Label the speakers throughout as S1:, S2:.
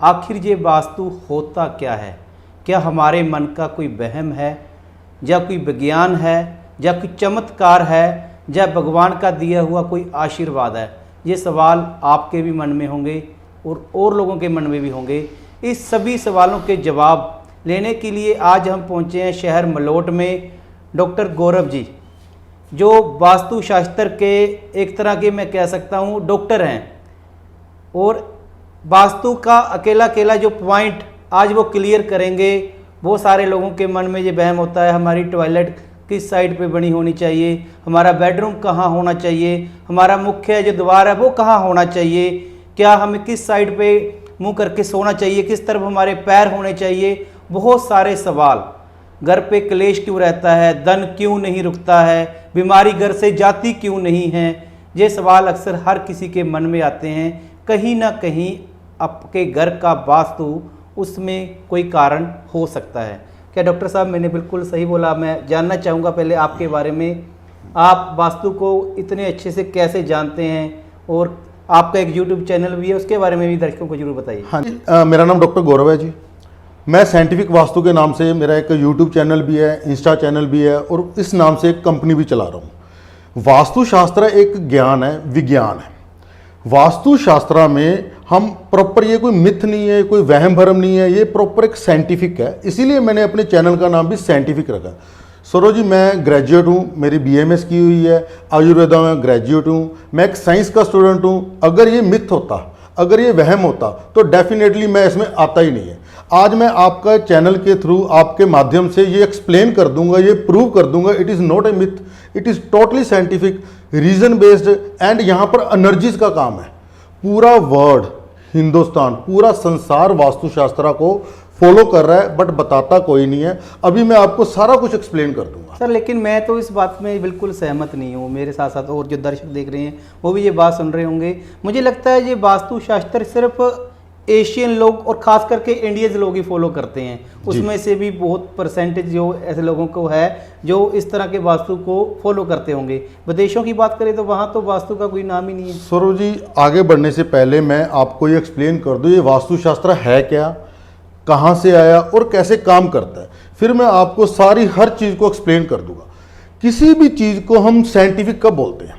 S1: आखिर ये वास्तु होता क्या है? क्या हमारे मन का कोई वहम है, या कोई विज्ञान है, या कोई चमत्कार है, या भगवान का दिया हुआ कोई आशीर्वाद है? ये सवाल आपके भी मन में होंगे और लोगों के मन में भी होंगे। इस सभी सवालों के जवाब लेने के लिए आज हम पहुंचे हैं शहर मलोट में डॉक्टर गौरव जी, जो वास्तुशास्त्र के एक तरह के मैं कह सकता हूं डॉक्टर हैं, और वास्तु का अकेला जो पॉइंट आज वो क्लियर करेंगे। वो सारे लोगों के मन में ये वहम होता है, हमारी टॉयलेट किस साइड पे बनी होनी चाहिए, हमारा बेडरूम कहाँ होना चाहिए, हमारा मुख्य जो द्वार है वो कहाँ होना चाहिए, क्या हमें किस साइड पे मुंह करके सोना चाहिए, किस तरफ हमारे पैर होने चाहिए। बहुत सारे सवाल। घर पे क्लेश क्यों रहता है, धन क्यों नहीं रुकता है, बीमारी घर से जाती क्यों नहीं है। ये सवाल अक्सर हर किसी के मन में आते हैं। कहीं ना कहीं आपके घर का वास्तु उसमें कोई कारण हो सकता है। क्या डॉक्टर साहब मैंने बिल्कुल सही बोला? मैं जानना चाहूँगा पहले आपके बारे में, आप वास्तु को इतने अच्छे से कैसे जानते हैं, और आपका एक यूट्यूब चैनल भी है, उसके बारे में भी दर्शकों को जरूर बताइए।
S2: हाँ जी, मेरा नाम डॉक्टर गौरव है जी। मैं साइंटिफिक वास्तु के नाम से, मेरा एक यूट्यूब चैनल भी है, इंस्टा चैनल भी है, और इस नाम से एक कंपनी भी चला रहा हूँ। वास्तुशास्त्र एक ज्ञान है, विज्ञान है। वास्तुशास्त्र में हम प्रॉपर, ये कोई मिथ नहीं है, कोई वहम भरम नहीं है, ये प्रॉपर एक साइंटिफिक है। इसीलिए मैंने अपने चैनल का नाम भी साइंटिफिक रखा। सौरभ जी, मैं ग्रेजुएट हूँ, मेरी BMS की हुई है, आयुर्वेदा में ग्रेजुएट हूँ, मैं एक साइंस का स्टूडेंट हूँ। अगर ये मिथ होता, अगर ये वहम होता, तो डेफिनेटली मैं इसमें आता ही नहीं है। आज मैं आपका चैनल के थ्रू, आपके माध्यम से ये एक्सप्लेन कर दूंगा, ये प्रूव कर दूंगा, it is not a myth, it is totally scientific, reason based, and यहाँ पर एनर्जीज का काम है। पूरा वर्ल्ड, हिंदुस्तान, पूरा संसार वास्तुशास्त्र को फॉलो कर रहा है, बट बताता कोई नहीं है। अभी मैं आपको सारा कुछ एक्सप्लेन कर दूंगा
S1: सर। लेकिन मैं तो इस बात में बिल्कुल सहमत नहीं हूँ। मेरे साथ साथ और जो दर्शक देख रहे हैं वो भी ये बात सुन रहे होंगे। मुझे लगता है ये वास्तुशास्त्र सिर्फ एशियन लोग और खास करके इंडियंस लोग ही फॉलो करते हैं। उसमें से भी बहुत परसेंटेज जो ऐसे लोगों को है जो इस तरह के वास्तु को फॉलो करते होंगे। विदेशों की बात करें तो वहाँ तो वास्तु का कोई नाम ही नहीं है।
S2: सौरभ जी, आगे बढ़ने से पहले मैं आपको ये एक्सप्लेन कर दूँ, ये वास्तुशास्त्र है क्या, कहाँ से आया और कैसे काम करता है। फिर मैं आपको सारी हर चीज़ को एक्सप्लेन कर दूंगा। किसी भी चीज़ को हम साइंटिफिक कब बोलते हैं?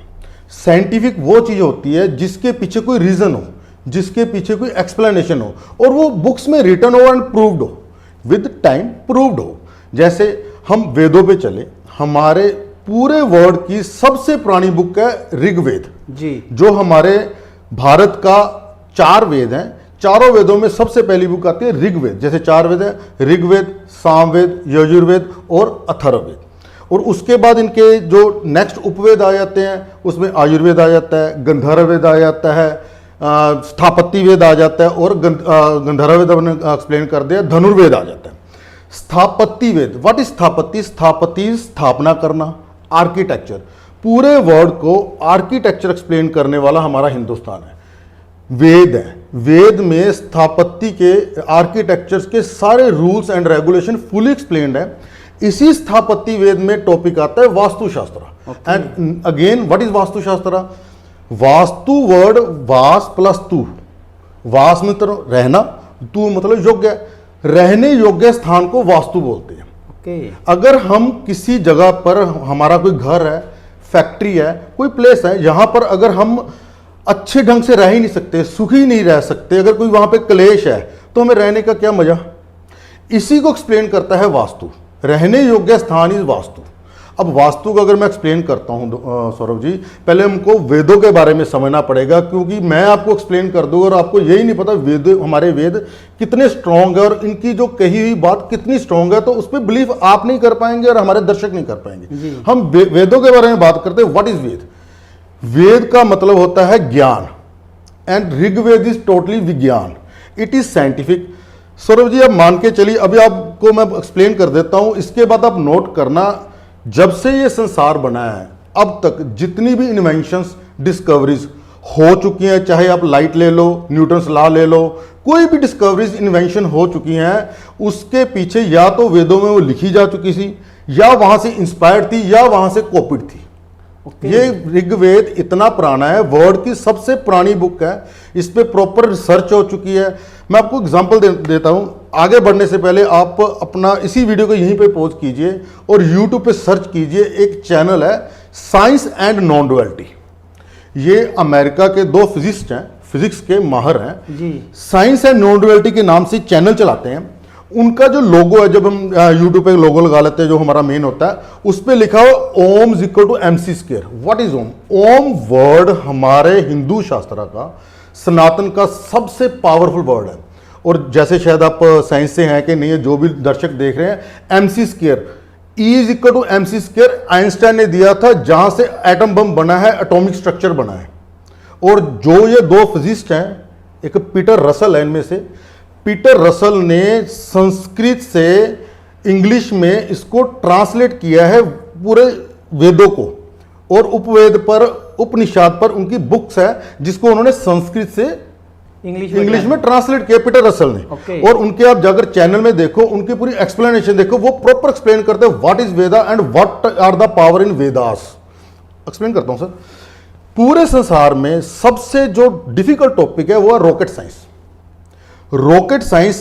S2: साइंटिफिक वो चीज़ होती है जिसके पीछे कोई रीज़न हो, जिसके पीछे कोई एक्सप्लेनेशन हो, और वो बुक्स में रिटन हो एंड प्रूव्ड हो, विद टाइम प्रूव्ड हो। जैसे हम वेदों पे चले, हमारे पूरे वर्ल्ड की सबसे पुरानी बुक है ऋग्वेद
S1: जी,
S2: जो हमारे भारत का 4 वेद हैं। चारों वेदों में सबसे पहली बुक आती है ऋग्वेद। जैसे 4 वेद है, ऋग्वेद, सामवेद, यजुर्वेद और अथर्ववेद। और उसके बाद इनके जो नेक्स्ट उपवेद आ जाते हैं, उसमें आयुर्वेद आ जाता है, गंधर्ववेद आ जाता है, स्थापत्य वेद आ जाता है, और गंधर्ववेद हमने एक्सप्लेन कर दिया, धनुर्वेद आ जाता है। स्थापत्य वेद, व्हाट इज स्थापत्य? स्थापत्य स्थापना करना, आर्किटेक्चर। पूरे वर्ल्ड को आर्किटेक्चर एक्सप्लेन करने वाला हमारा हिंदुस्तान है। वेद है, वेद में स्थापत्य के, आर्किटेक्चर्स के सारे rules and regulation fully explained है। इसी स्थापत्य वेद में टॉपिक आता है वास्तुशास्त्र। एंड अगेन, व्हाट इज वास्तुशास्त्र? वास्तु वर्ड वास प्लस तू। वास मतलब रहना, तू मतलब योग्य, रहने योग्य स्थान को वास्तु बोलते हैं। अगर हम किसी जगह पर, हमारा कोई घर है, फैक्ट्री है, कोई प्लेस है, यहां पर अगर हम अच्छे ढंग से रह ही नहीं सकते, सुखी नहीं रह सकते, अगर कोई वहां पे क्लेश है, तो हमें रहने का क्या मजा? इसी को एक्सप्लेन करता है वास्तु। रहने योग्य स्थान इज वास्तु। अब वास्तु को अगर मैं एक्सप्लेन करता हूं सौरभ जी, पहले हमको वेदों के बारे में समझना पड़ेगा, क्योंकि मैं आपको एक्सप्लेन कर दूंगा और आपको यही नहीं पता वेद, हमारे वेद कितने स्ट्रांग है और इनकी जो कही हुई बात कितनी स्ट्रांग है, तो उस पर बिलीव आप नहीं कर पाएंगे और हमारे दर्शक नहीं कर पाएंगे। हम वेदों के बारे में बात करते हैं। व्हाट इज वेद? वेद का मतलब होता है ज्ञान, एंड ऋग्वेद इज टोटली विज्ञान, it is scientific. Saurabh ji, आप मान के चलिए, अभी आपको मैं एक्सप्लेन कर देता हूं, इसके बाद आप नोट करना। जब से ये संसार बना है अब तक जितनी भी इन्वेंशंस, डिस्कवरीज हो चुकी हैं, चाहे आप लाइट ले लो, न्यूटन्स लॉ ले लो, कोई भी डिस्कवरीज, इन्वेंशन हो चुकी हैं, उसके पीछे या तो वेदों में वो लिखी जा चुकी थी, या वहां से इंस्पायर्ड थी, या वहां से कॉपीड थी। ये ऋग्वेद इतना पुराना है, वर्ल्ड की सबसे पुरानी बुक है, इस पे प्रॉपर रिसर्च हो चुकी है। मैं आपको एग्जांपल देता हूं। आगे बढ़ने से पहले आप अपना इसी वीडियो को यहीं पे पॉज कीजिए और यूट्यूब पे सर्च कीजिए, एक चैनल है साइंस एंड नॉन डुअलिटी। ये अमेरिका के दो फिजिस्ट हैं, फिजिक्स के माहर हैं
S1: जी।
S2: साइंस एंड नॉन डुअलिटी के नाम से चैनल चलाते हैं। उनका जो लोगो है, जब हम यूट्यूब पे लोगो लगा लेते हैं जो हमारा मेन होता है, उस पे लिखा हो Om is equal to MC square. What is Om? Om word हमारे हिंदू शास्त्र का, सनातन का सबसे पावरफुल वर्ड है। और जैसे शायद आप साइंस से हैं कि नहीं, जो भी दर्शक देख रहे हैं, MC square, E is equal to MC square Einstein ने दिया था, जहां से एटम बम बना है, एटॉमिक स्ट्रक्चर बना है। और जो ये दो फिजिस्ट हैं, एक पीटर रसल है इनमें से, पीटर रसल ने संस्कृत से इंग्लिश में इसको ट्रांसलेट किया है पूरे वेदों को, और उपवेद पर, उपनिषद पर उनकी बुक्स है जिसको उन्होंने संस्कृत से इंग्लिश में ट्रांसलेट किया पीटर रसल ने। और उनके आप जाकर चैनल में देखो, उनकी पूरी एक्सप्लेनेशन देखो, वो प्रॉपर एक्सप्लेन करते हैं what is Veda and what are the power in Vedas. Explain करता हूं सर। पूरे संसार में सबसे जो डिफिकल्ट टॉपिक है वो है rocket science. Rocket science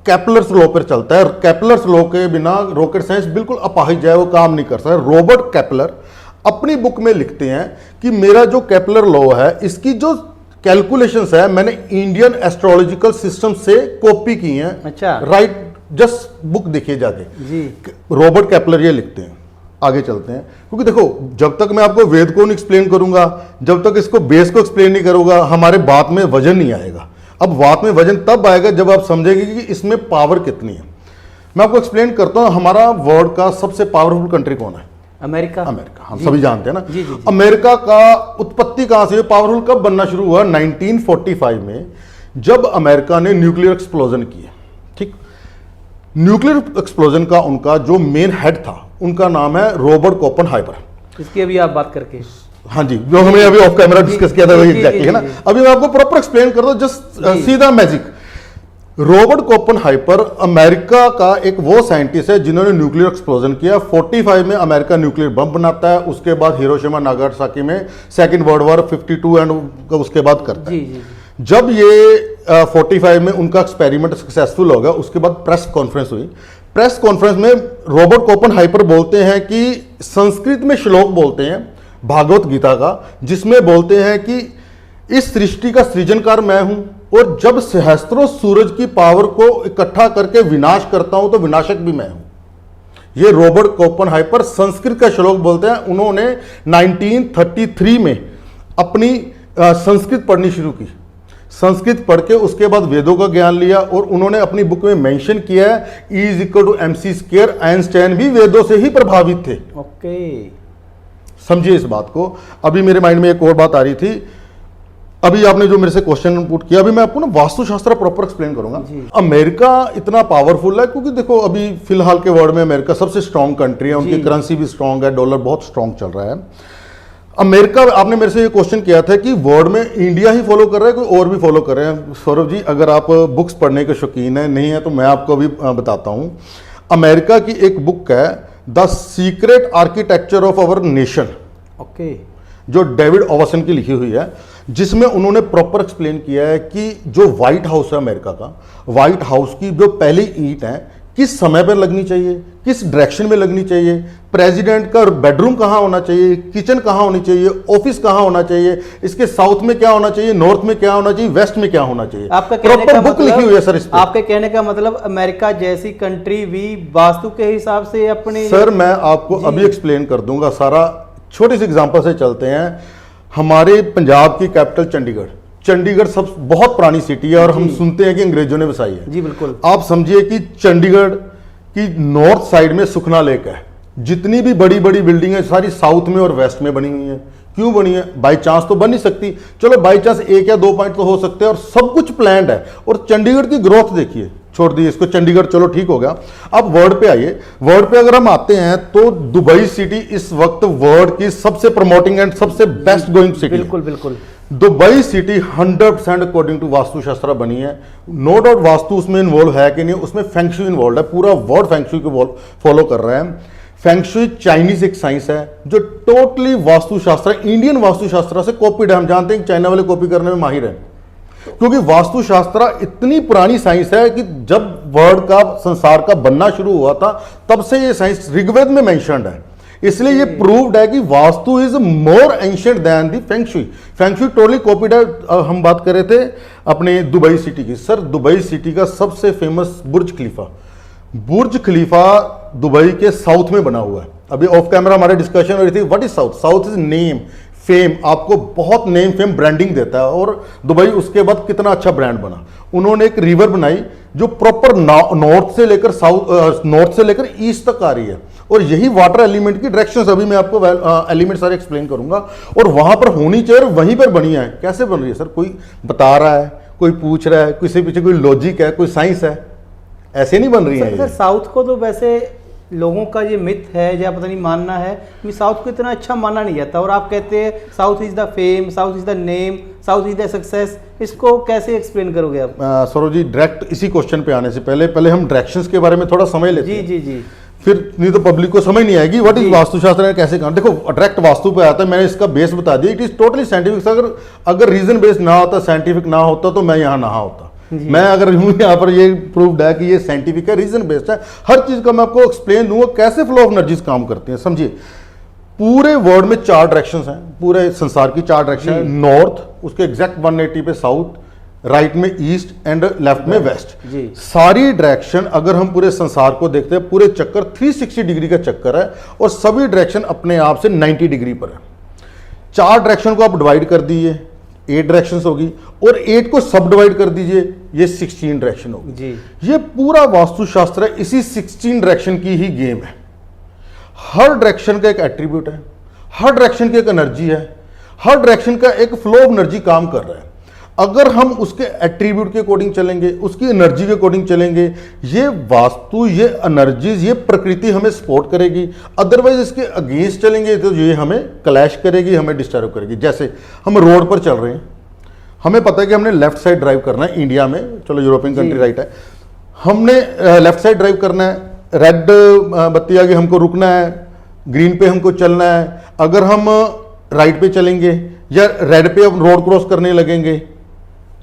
S2: Kepler's law पर चलता है। केपलर्स लॉ के बिना रॉकेट साइंस बिल्कुल अपाहिज है, वो काम नहीं कर सकता। रॉबर्ट केपलर अपनी बुक में लिखते हैं कि मेरा जो केपलर लॉ है, इसकी जो कैलकुलेशंस है, मैंने इंडियन एस्ट्रोलॉजिकल सिस्टम से कॉपी की हैं।
S1: अच्छा।
S2: राइट, जस्ट बुक देखिए जाके
S1: जी।
S2: रॉबर्ट केपलर ये लिखते हैं। आगे चलते हैं, क्योंकि देखो जब तक मैं आपको वेद को नहीं एक्सप्लेन करूंगा, जब तक इसको बेस को एक्सप्लेन नहीं करूंगा, हमारे बात में वजन नहीं आएगा। अब बात में वजन तब आएगा जब आप समझेंगे कि इसमें पावर कितनी है। मैं आपको एक्सप्लेन करता हूं, हमारा वर्ल्ड का सबसे पावरफुल कंट्री कौन है?
S1: अमेरिका।
S2: अमेरिका, हम सभी जानते हैं ना।
S1: जी, जी, जी।
S2: अमेरिका का उत्पत्ति कहां से, पावरफुल कब बनना शुरू हुआ? 1945 में, जब अमेरिका ने न्यूक्लियर एक्सप्लोजन किया। ठीक, न्यूक्लियर एक्सप्लोजन का उनका जो मेन हेड था, उनका नाम है रॉबर्ट ओपेनहाइमर।
S1: इसकी अभी आप बात करके,
S2: हाँ जी, जो हमें अभी ऑफ कैमरा डिस्कस किया था वही एग्जैक्टली है ना। अभी मैं आपको प्रॉपर एक्सप्लेन कर दूं, जस्ट सीधा मैजिक। रॉबर्ट ओपेनहाइमर अमेरिका का एक वो साइंटिस्ट है जिन्होंने न्यूक्लियर एक्सप्लोजन किया। 45 में अमेरिका न्यूक्लियर बम बनाता है, उसके बाद हिरोशिमा नागासाकी में सेकेंड वर्ल्ड वॉर 52 एंड उसके बाद करता है। जब ये 45 में उनका एक्सपेरिमेंट सक्सेसफुल हो गया, उसके बाद प्रेस कॉन्फ्रेंस हुई। प्रेस कॉन्फ्रेंस में रॉबर्ट ओपेनहाइमर बोलते हैं कि संस्कृत में श्लोक बोलते हैं भागवत गीता का, जिसमें बोलते हैं कि इस सृष्टि का सृजनकार मैं हूं, और जब सहस्त्रों सूरज की पावर को इकट्ठा करके विनाश करता हूं तो विनाशक भी मैं हूं। ये रॉबर्ट ओपेनहाइमर संस्कृत का श्लोक बोलते हैं। उन्होंने 1933 में अपनी संस्कृत पढ़नी शुरू की। संस्कृत पढ़ के उसके बाद वेदों का ज्ञान लिया, और उन्होंने अपनी बुक में मेंशन किया है E is equal to MC square. Einstein भी वेदों से ही प्रभावित थे।
S1: ओके,
S2: समझिए इस बात को। अभी मेरे माइंड में एक और बात आ रही थी, अभी आपने जो मेरे से क्वेश्चन पुट किया, अभी मैं आपको ना वास्तुशास्त्र प्रॉपर एक्सप्लेन करूंगा। अमेरिका इतना पावरफुल है क्योंकि देखो अभी फिलहाल के वर्ल्ड में अमेरिका सबसे स्ट्रांग कंट्री है, उनकी करेंसी भी स्ट्रांग है, डॉलर बहुत स्ट्रांग चल रहा है। अमेरिका, आपने मेरे से ये क्वेश्चन किया था कि वर्ल्ड में इंडिया ही फॉलो कर रहा है, कोई और भी फॉलो कर रहे हैं? सौरभ जी, अगर आप बुक्स पढ़ने के शौकीन है, नहीं है तो मैं आपको अभी बताता हूं। अमेरिका की एक बुक है the secret architecture of our nation,
S1: okay,
S2: जो डेविड ओवसन की लिखी हुई है, जिसमें उन्होंने प्रॉपर एक्सप्लेन किया है कि जो व्हाइट हाउस है अमेरिका का, व्हाइट हाउस की जो पहली ईंट है किस समय पर लगनी चाहिए, किस डायरेक्शन में लगनी चाहिए, प्रेसिडेंट का बेडरूम कहाँ होना चाहिए, किचन कहाँ होनी चाहिए, ऑफिस कहाँ होना चाहिए, इसके साउथ में क्या होना चाहिए, नॉर्थ में क्या होना चाहिए, वेस्ट में क्या होना चाहिए।
S1: आपका कहने का
S2: बुक लिखी हुई है सर इस पे।
S1: आपके कहने का मतलब अमेरिका जैसी कंट्री भी वास्तु के हिसाब से अपने,
S2: सर मैं आपको अभी एक्सप्लेन कर दूंगा सारा। छोटे से एग्जांपल से चलते हैं। हमारे पंजाब की कैपिटल चंडीगढ़, चंडीगढ़ सब बहुत पुरानी सिटी है और हम सुनते हैं कि अंग्रेजों ने बसाई है।
S1: जी बिल्कुल।
S2: आप समझिए कि चंडीगढ़ की नॉर्थ साइड में सुखना लेक है। जितनी भी बड़ी बड़ी बिल्डिंग है सारी साउथ में और वेस्ट में बनी हुई है। क्यों बनी है? बाई चांस तो बन नहीं सकती, चलो बाई चांस 1 या 2 पॉइंट तो हो सकते हैं, और सब कुछ प्लान्ड है। और चंडीगढ़ की ग्रोथ देखिए, छोड़ दिए इसको, चंडीगढ़ चलो ठीक हो गया। अब वर्ल्ड पे आइए। वर्ल्ड पे अगर हम आते हैं तो दुबई सिटी इस वक्त वर्ल्ड की सबसे प्रमोटिंग एंड सबसे बेस्ट गोइंग सिटी।
S1: बिल्कुल बिल्कुल।
S2: दुबई सिटी 100% अकॉर्डिंग टू वास्तुशास्त्र बनी है। नो डाउट वास्तु उसमें इन्वॉल्व है कि नहीं, उसमें फेंगशुई इन्वॉल्व है, पूरा वर्ल्ड फेंगशुई को फॉलो कर रहा है। फेंगशुई चाइनीज एक साइंस है जो टोटली वास्तुशास्त्र, इंडियन वास्तुशास्त्र से कॉपीड है। हम जानते हैं कि चाइना वाले कॉपी करने में माहिर है, क्योंकि वास्तुशास्त्र इतनी पुरानी साइंस है कि जब वर्ल्ड का, संसार का बनना शुरू हुआ था तब से ये साइंस ऋग्वेद में मेंशन्ड है। इसलिए ये प्रूव्ड है कि Vastu is more ancient than the feng shui. Feng shui totally copied है। हम बात कर रहे थे अपने दुबई सिटी की। सर, दुबई सिटी का सबसे famous Burj Khalifa, Burj Khalifa Dubai के साउथ में बना हुआ है। अभी ऑफ कैमरा हमारे डिस्कशन हो रही थी, what is south? South is name, fame, आपको बहुत नेम फेम ब्रांडिंग देता है। और दुबई उसके बाद कितना अच्छा ब्रांड बना। उन्होंने एक रिवर बनाई जो प्रॉपर नॉर्थ से लेकर साउथ, नॉर्थ से लेकर ईस्ट तक आ रही है, और यही वाटर एलिमेंट की डायरेक्शंस अभी मैं आपको एलिमेंट सारे एक्सप्लेन करूंगा। और वहां पर होनी चाहिए और वहीं पर बनी है। कैसे बन रही है सर? कोई बता रहा है, कोई पूछ रहा है, किसी पीछे कोई लॉजिक है, कोई साइंस है? ऐसे नहीं बन रही है।
S1: सर, साउथ को तो वैसे लोगों का ये मिथ है या पता नहीं मानना है कि साउथ को इतना अच्छा माना नहीं जाता, और आप कहते हैं south is the fame, south is the name, south is the success. इसको कैसे एक्सप्लेन करोगे आप?
S2: सौरभ जी, डायरेक्ट इसी क्वेश्चन पे आने से पहले हम डायरेक्शंस के बारे में थोड़ा समझ लेते हैं।
S1: जी जी जी।
S2: फिर नहीं तो पब्लिक को समझ नहीं आएगी व्हाट इज वास्तुशास्त्र है, कैसे काम। देखो, डायरेक्ट वास्तु पे आता है, मैंने इसका बेस बता दिया। It is totally scientific. अगर रीजन बेस्ड ना होता, साइंटिफिक ना होता, तो मैं यहाँ ना होता। मैं अगर हूं यहाँ पर, ये प्रूव्ड है कि ये साइंटिफिक है, रीजन बेस्ड है। हर चीज का मैं आपको एक्सप्लेन दूंगा कैसे फ्लो ऑफ एनर्जीज काम करती हैं। समझिए, पूरे वर्ल्ड में 4 डायरेक्शंस हैं, पूरे संसार की 4 डायरेक्शन है। नॉर्थ, उसके एग्जैक्ट 180 पे साउथ, राइट में ईस्ट एंड लेफ्ट में वेस्ट। सारी डायरेक्शन अगर हम पूरे संसार को देखते हैं, पूरे चक्कर 360 डिग्री का चक्कर है, और सभी डायरेक्शन अपने आप से 90 डिग्री पर है। 4 डायरेक्शन को आप डिवाइड कर दीजिए, 8 डायरेक्शंस होगी, और 8 को सब डिवाइड कर दीजिए, ये 16 डायरेक्शन होगी जी। ये पूरा वास्तुशास्त्र है, इसी 16 डायरेक्शन की ही गेम है। हर डायरेक्शन का एक एट्रीब्यूट है, हर डायरेक्शन की एक एनर्जी है, हर डायरेक्शन का एक फ्लो ऑफ एनर्जी काम कर रहा है। अगर हम उसके एट्रीब्यूट के अकॉर्डिंग चलेंगे, उसकी एनर्जी के अकॉर्डिंग चलेंगे, ये वास्तु, ये एनर्जीज, ये प्रकृति हमें सपोर्ट करेगी। अदरवाइज इसके अगेंस्ट चलेंगे तो ये हमें क्लैश करेगी, हमें डिस्टर्ब करेगी। जैसे हम रोड पर चल रहे हैं, हमें पता है कि हमने लेफ्ट साइड ड्राइव करना है इंडिया में, चलो यूरोपियन कंट्री राइट है, हमने लेफ्ट साइड ड्राइव करना है, रेड बत्ती आगे हमको रुकना है, ग्रीन पे हमको चलना है। अगर हम राइट पे चलेंगे या रेड पे हम रोड क्रॉस करने लगेंगे,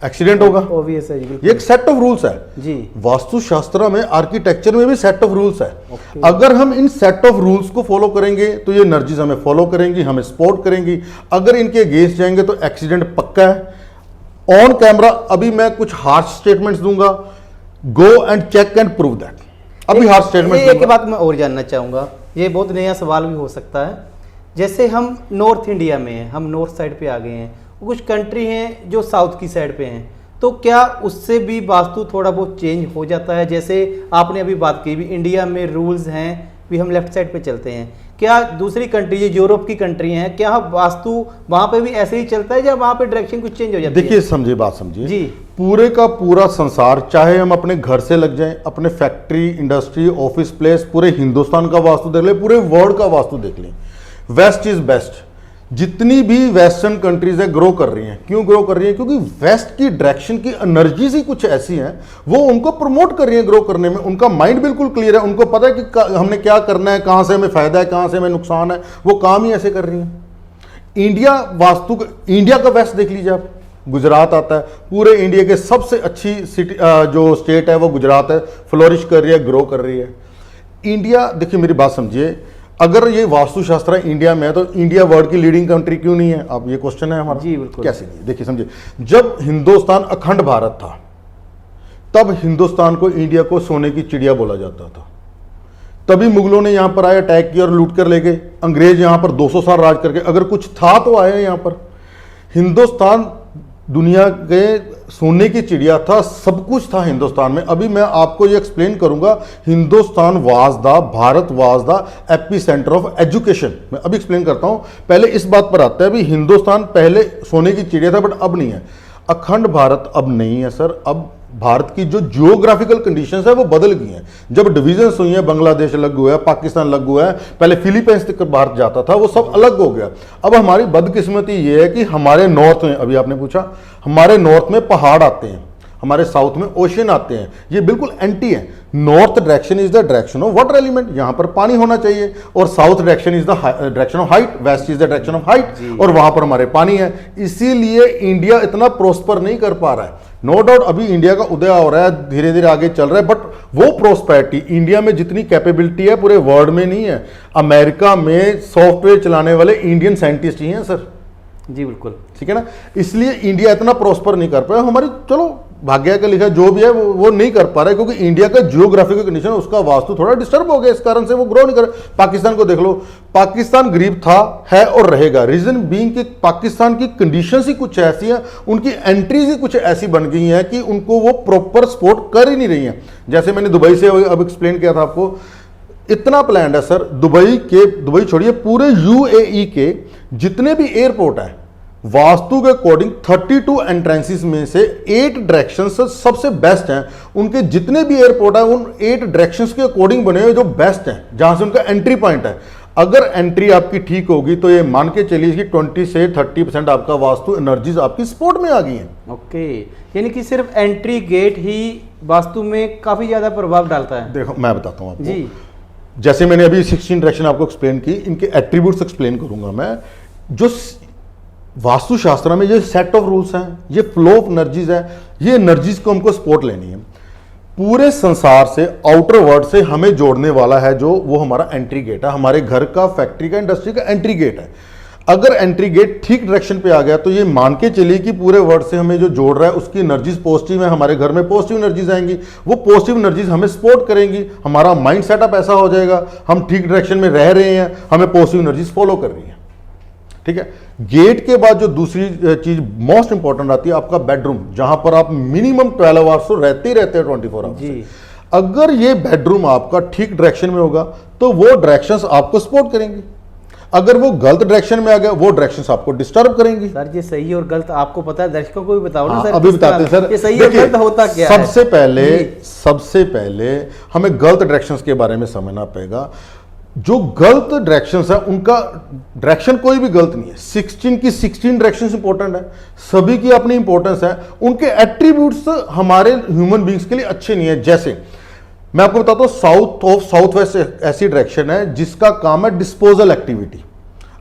S2: एक्सीडेंट होगा।
S1: ऑब्वियस है जी,
S2: ये एक सेट ऑफ रूल्स है
S1: जी।
S2: वास्तुशास्त्र में, आर्किटेक्चर में भी सेट ऑफ रूल्स है। अगर हम इन सेट ऑफ रूल्स को फॉलो करेंगे तो ये एनर्जीज हमें फॉलो करेंगी, हमें सपोर्ट करेंगी। अगर इनके अगेंस्ट जाएंगे तो एक्सीडेंट पक्का है। ऑन कैमरा अभी मैं कुछ हार्श स्टेटमेंट्स दूंगा, go and check and prove that. अभी हार्श स्टेटमेंट
S1: एक बात मैं और जानना चाहूंगा, ये बहुत नया सवाल भी हो सकता है। जैसे हम नॉर्थ इंडिया में हैं, हम नॉर्थ साइड पे आ गए हैं, कुछ कंट्री हैं जो साउथ की साइड पे हैं, तो क्या उससे भी वास्तु थोड़ा बहुत चेंज हो जाता है? जैसे आपने अभी बात की भी इंडिया में रूल्स हैं भी, हम लेफ्ट साइड पे चलते हैं, क्या दूसरी कंट्री, ये यूरोप की कंट्री हैं, क्या वास्तु वहां पे भी ऐसे ही चलता है या वहां पे डायरेक्शन कुछ चेंज हो जाती है?
S2: देखिए, समझिए, बात समझिए
S1: जी।
S2: पूरे का पूरा संसार, चाहे हम अपने घर से लग जाएं, अपने फैक्ट्री, इंडस्ट्री, ऑफिस प्लेस, पूरे हिंदुस्तान का वास्तु देख लें, पूरे वर्ल्ड का वास्तु देख लें, वेस्ट इज बेस्ट। जितनी भी वेस्टर्न कंट्रीज है ग्रो कर रही हैं, क्यों ग्रो कर रही हैं? क्योंकि वेस्ट की डायरेक्शन की एनर्जीज ही कुछ ऐसी हैं, वो उनको प्रमोट कर रही हैं ग्रो करने में। उनका माइंड बिल्कुल क्लियर है, उनको पता है कि हमने क्या करना है, कहां से हमें फायदा है, कहां से हमें नुकसान है, वो काम ही ऐसे कर रही हैं। इंडिया वास्तु, इंडिया का वेस्ट देख लीजिए आप, गुजरात आता है। पूरे इंडिया के सबसे अच्छी सिटी जो स्टेट है वो गुजरात है, फ्लोरिश कर रही है, ग्रो कर रही है। इंडिया, देखिए मेरी बात समझिए, अगर ये वास्तुशास्त्र इंडिया में है तो इंडिया वर्ल्ड की लीडिंग कंट्री क्यों नहीं है? अब ये क्वेश्चन है हमारा
S1: जी, बिल्कुल।
S2: कैसे नहीं? देखिए समझिए, जब हिंदुस्तान अखंड भारत था तब हिंदुस्तान को, इंडिया को सोने की चिड़िया बोला जाता था। तभी मुगलों ने यहां पर आए, अटैक किया और लूट कर ले गए। अंग्रेज यहां पर 200 साल राज करके, अगर कुछ था तो आए यहां पर। हिंदुस्तान दुनिया के सोने की चिड़िया था, सब कुछ था हिंदुस्तान में। अभी मैं आपको ये एक्सप्लेन करूंगा, Hindustan was the, Bharat was the AP centre of education. मैं अभी एक्सप्लेन करता हूं। पहले इस बात पर आता है भी, हिंदुस्तान पहले सोने की चिड़िया था बट अब नहीं है। अखंड भारत अब नहीं है सर। अब भारत की जो जियोग्राफिकल कंडीशंस है वो बदल गई हैं। जब डिवीजन्स हुई हैं, बांग्लादेश अलग हुआ है, पाकिस्तान अलग हुआ है, पहले फिलीपींस तक भारत जाता था, वो सब अलग हो गया। अब हमारी बदकिस्मती ये है कि हमारे नॉर्थ में, अभी आपने पूछा, हमारे नॉर्थ में पहाड़ आते हैं, हमारे साउथ में ओशियन आते हैं, ये बिल्कुल एंटी है। North direction is the direction of water element, यहां पर पानी होना चाहिए, और south direction is the direction of height, west is the direction of height, और वहां पर हमारे पानी है। इसीलिए इंडिया इतना प्रोस्पर नहीं कर पा रहा है। नो डाउट अभी इंडिया का उदय हो रहा है, धीरे धीरे आगे चल रहा है, बट वो प्रोस्पेरिटी इंडिया में जितनी कैपेबिलिटी है पूरे वर्ल्ड में नहीं है। अमेरिका में सॉफ्टवेयर चलाने वाले इंडियन साइंटिस्ट ही हैं सर।
S1: जी बिल्कुल,
S2: ठीक है ना, इसलिए इंडिया इतना प्रोस्पर नहीं कर पाया। हमारी चलो भाग्य का लिखा जो भी है वो नहीं कर पा रहा है, क्योंकि इंडिया का जियोग्राफिकल कंडीशन, उसका वास्तु थोड़ा डिस्टर्ब हो गया, इस कारण से वो ग्रो नहीं कर। पाकिस्तान को देख लो, पाकिस्तान गरीब था, है और रहेगा। रीजन बीइंग कि पाकिस्तान की कंडीशंस ही कुछ ऐसी हैं, उनकी एंट्रीज ही कुछ ऐसी बन गई हैं कि उनको वो प्रॉपर सपोर्ट कर ही नहीं रही हैं। जैसे मैंने दुबई से अब एक्सप्लेन किया था आपको, इतना प्लान है सर, दुबई छोड़िए, पूरे यूएई के जितने भी एयरपोर्ट है, वास्तु के अकॉर्डिंग 32 एंट्रेंसेस में से 8 डायरेक्शंस सबसे बेस्ट हैं। उनके जितने भी एयरपोर्ट है उन 8 डायरेक्शंस के अकॉर्डिंग बने हुए जो बेस्ट हैं, जहां से उनका एंट्री पॉइंट है। अगर एंट्री आपकी ठीक होगी तो ये मान के चलिए कि 20 से 30% आपका वास्तु एनर्जीज आपकी सपोर्ट में आ गई हैं।
S1: ओके, यानी कि सिर्फ एंट्री गेट ही वास्तु में काफी ज्यादा प्रभाव डालता है।
S2: देखो मैं बताता हूं आपको
S1: जी,
S2: जैसे मैंने अभी 16 डायरेक्शन आपको एक्सप्लेन की, इनके एट्रीब्यूट्स एक्सप्लेन करूंगा मैं। जो वास्तुशास्त्र में ये सेट ऑफ रूल्स हैं, ये फ्लो ऑफ एनर्जीज है, ये एनर्जीज को हमको सपोर्ट लेनी है। पूरे संसार से, आउटर वर्ल्ड से हमें जोड़ने वाला है जो वो हमारा एंट्री गेट है, हमारे घर का, फैक्ट्री का, इंडस्ट्री का एंट्री गेट है। अगर एंट्री गेट ठीक डायरेक्शन पे आ गया तो ये मान के चलिए कि पूरे वर्ल्ड से हमें जो जोड़ रहा है उसकी एनर्जीज पॉजिटिव है, हमारे घर में पॉजिटिव एनर्जीज आएंगी, वो पॉजिटिव एनर्जीज हमें सपोर्ट करेंगी, हमारा माइंड सेटअप ऐसा हो जाएगा, हम ठीक डायरेक्शन में रह रहे हैं, हमें पॉजिटिव एनर्जीज फॉलो कर रही है। ठीक है, गेट के बाद जो दूसरी चीज मोस्ट इंपॉर्टेंट आती है, आपका बेडरूम, जहां पर आप मिनिमम 12 आवर्स तो रहते ही रहते हैं 24 आवर्स। अगर ये बेडरूम आपका ठीक डायरेक्शन में होगा तो वो डायरेक्शंस आपको सपोर्ट करेंगी। अगर वो गलत डायरेक्शन में आ गया, वो डायरेक्शंस आपको डिस्टर्ब करेंगी।
S1: सर ये सही और गलत आपको पता है, दर्शकों को भी बताओ ना सर।
S2: अभी बताते हैं सर,
S1: ये सही और गलत होता क्या है?
S2: सबसे पहले हमें गलत डायरेक्शंस के बारे में समझना पड़ेगा। जो गलत डायरेक्शंस है उनका डायरेक्शन कोई भी गलत नहीं है, 16 की 16 डायरेक्शंस इंपॉर्टेंट है, सभी की अपनी इंपॉर्टेंस है, उनके एट्रीब्यूट्स हमारे ह्यूमन बींग्स के लिए अच्छे नहीं है। जैसे मैं आपको बताता हूं, साउथ वेस्ट ऐसी डायरेक्शन है जिसका काम है डिस्पोजल एक्टिविटी।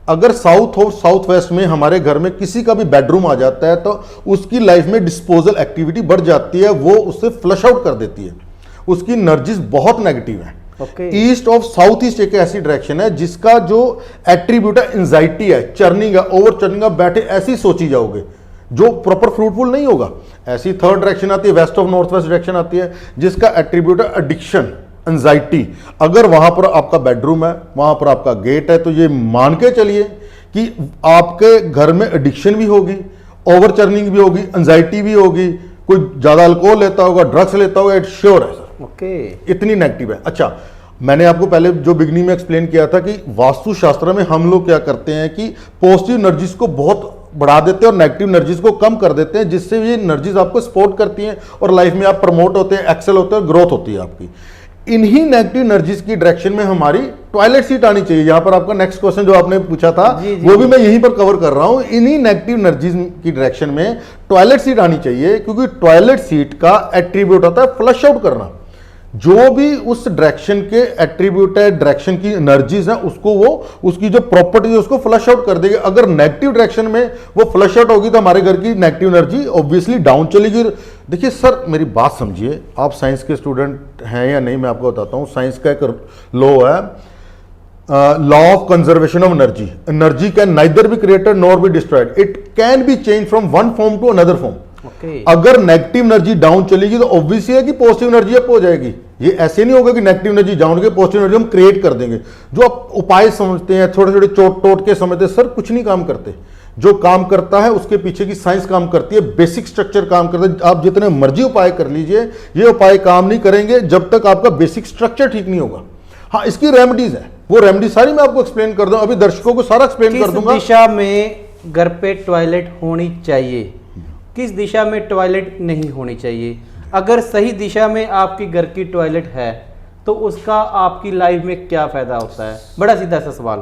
S2: अगर साउथ वेस्ट में हमारे घर में किसी का भी बेडरूम आ जाता है तो उसकी लाइफ में डिस्पोजल एक्टिविटी बढ़ जाती है, वो उससे फ्लश आउट कर देती है, उसकी एनर्जीज बहुत नेगेटिव है। ईस्ट ऑफ साउथ ईस्ट एक ऐसी डायरेक्शन है जिसका जो एट्रीब्यूट है एंजाइटी है, चर्निंग है, ओवर चर्निंग है, बैठे ऐसी सोची जाओगे जो प्रॉपर फ्रूटफुल नहीं होगा। ऐसी थर्ड डायरेक्शन आती है, west of north west direction आती है जिसका एट्रीब्यूट है एडिक्शन, एंजाइटी। अगर वहां पर आपका बेडरूम है, वहां पर आपका गेट है, तो ये मान के चलिए कि आपके घर में एडिक्शन भी होगी, ओवर चर्निंग भी होगी, एंजाइटी भी होगी, कोई ज्यादा अल्कोहल लेता होगा, ड्रग्स लेता होगा, इट श्योर है सर। इतनी नेगेटिव है। अच्छा, मैंने आपको पहले जो बिगनिंग में एक्सप्लेन किया था कि वास्तुशास्त्र में हम लोग क्या करते हैं कि पॉजिटिव एनर्जीज को बहुत बढ़ा देते हैं और नेगेटिव एनर्जीज को कम कर देते हैं, जिससे ये एनर्जीज आपको सपोर्ट करती हैं और लाइफ में आप प्रमोट होते हैं, एक्सेल होते हैं, ग्रोथ होती है आपकी। इन्हीं नेगेटिव एनर्जीज की डायरेक्शन में हमारी टॉयलेट सीट आनी चाहिए। यहां पर आपका नेक्स्ट क्वेश्चन जो आपने पूछा था वो भी मैं यहीं पर कवर कर रहा हूं। इन्हीं नेगेटिव एनर्जीज की डायरेक्शन में टॉयलेट सीट आनी चाहिए, क्योंकि टॉयलेट सीट का एट्रीब्यूट होता है फ्लश आउट करना। जो भी उस डायरेक्शन के एट्रीब्यूट है, डायरेक्शन की एनर्जीज है, उसको वो उसकी जो प्रॉपर्टी है उसको फ्लश आउट कर देगी। अगर नेगेटिव डायरेक्शन में वो फ्लश आउट होगी तो हमारे घर की नेगेटिव एनर्जी ऑब्वियसली डाउन चलेगी। देखिए सर, मेरी बात समझिए, आप साइंस के स्टूडेंट हैं या नहीं मैं आपको बताता हूं। साइंस का एक लॉ है, law of conservation of energy. Energy can neither be created nor be destroyed, it can be change from one form to another form. अगर नेगेटिव एनर्जी डाउन चलेगी तो ऑब्वियसली है कि पॉजिटिव एनर्जी अप हो जाएगी। ये ऐसे नहीं होगा कि नेगेटिव एनर्जी डाउन के पॉजिटिव एनर्जी हम क्रिएट कर देंगे। जो आप उपाय समझते हैं, छोटे छोटे टोट के समझते हैं, सर कुछ नहीं काम करते। जो काम करता है उसके पीछे की साइंस काम करती है, बेसिक स्ट्रक्चर काम करता है। आप जितने मर्जी उपाय कर लीजिए, ये उपाय काम नहीं करेंगे जब तक आपका बेसिक स्ट्रक्चर ठीक नहीं होगा। हाँ, इसकी रेमेडीज है, वो रेमेडी सारी मैं आपको एक्सप्लेन कर दूं, अभी दर्शकों को सारा एक्सप्लेन कर दूंगा।
S1: किस दिशा में घर पे टॉयलेट होनी चाहिए, किस दिशा में टॉयलेट नहीं होनी चाहिए? अगर सही दिशा में आपकी घर की टॉयलेट है तो उसका आपकी लाइफ में क्या फायदा होता है? बड़ा सीधा सा सवाल।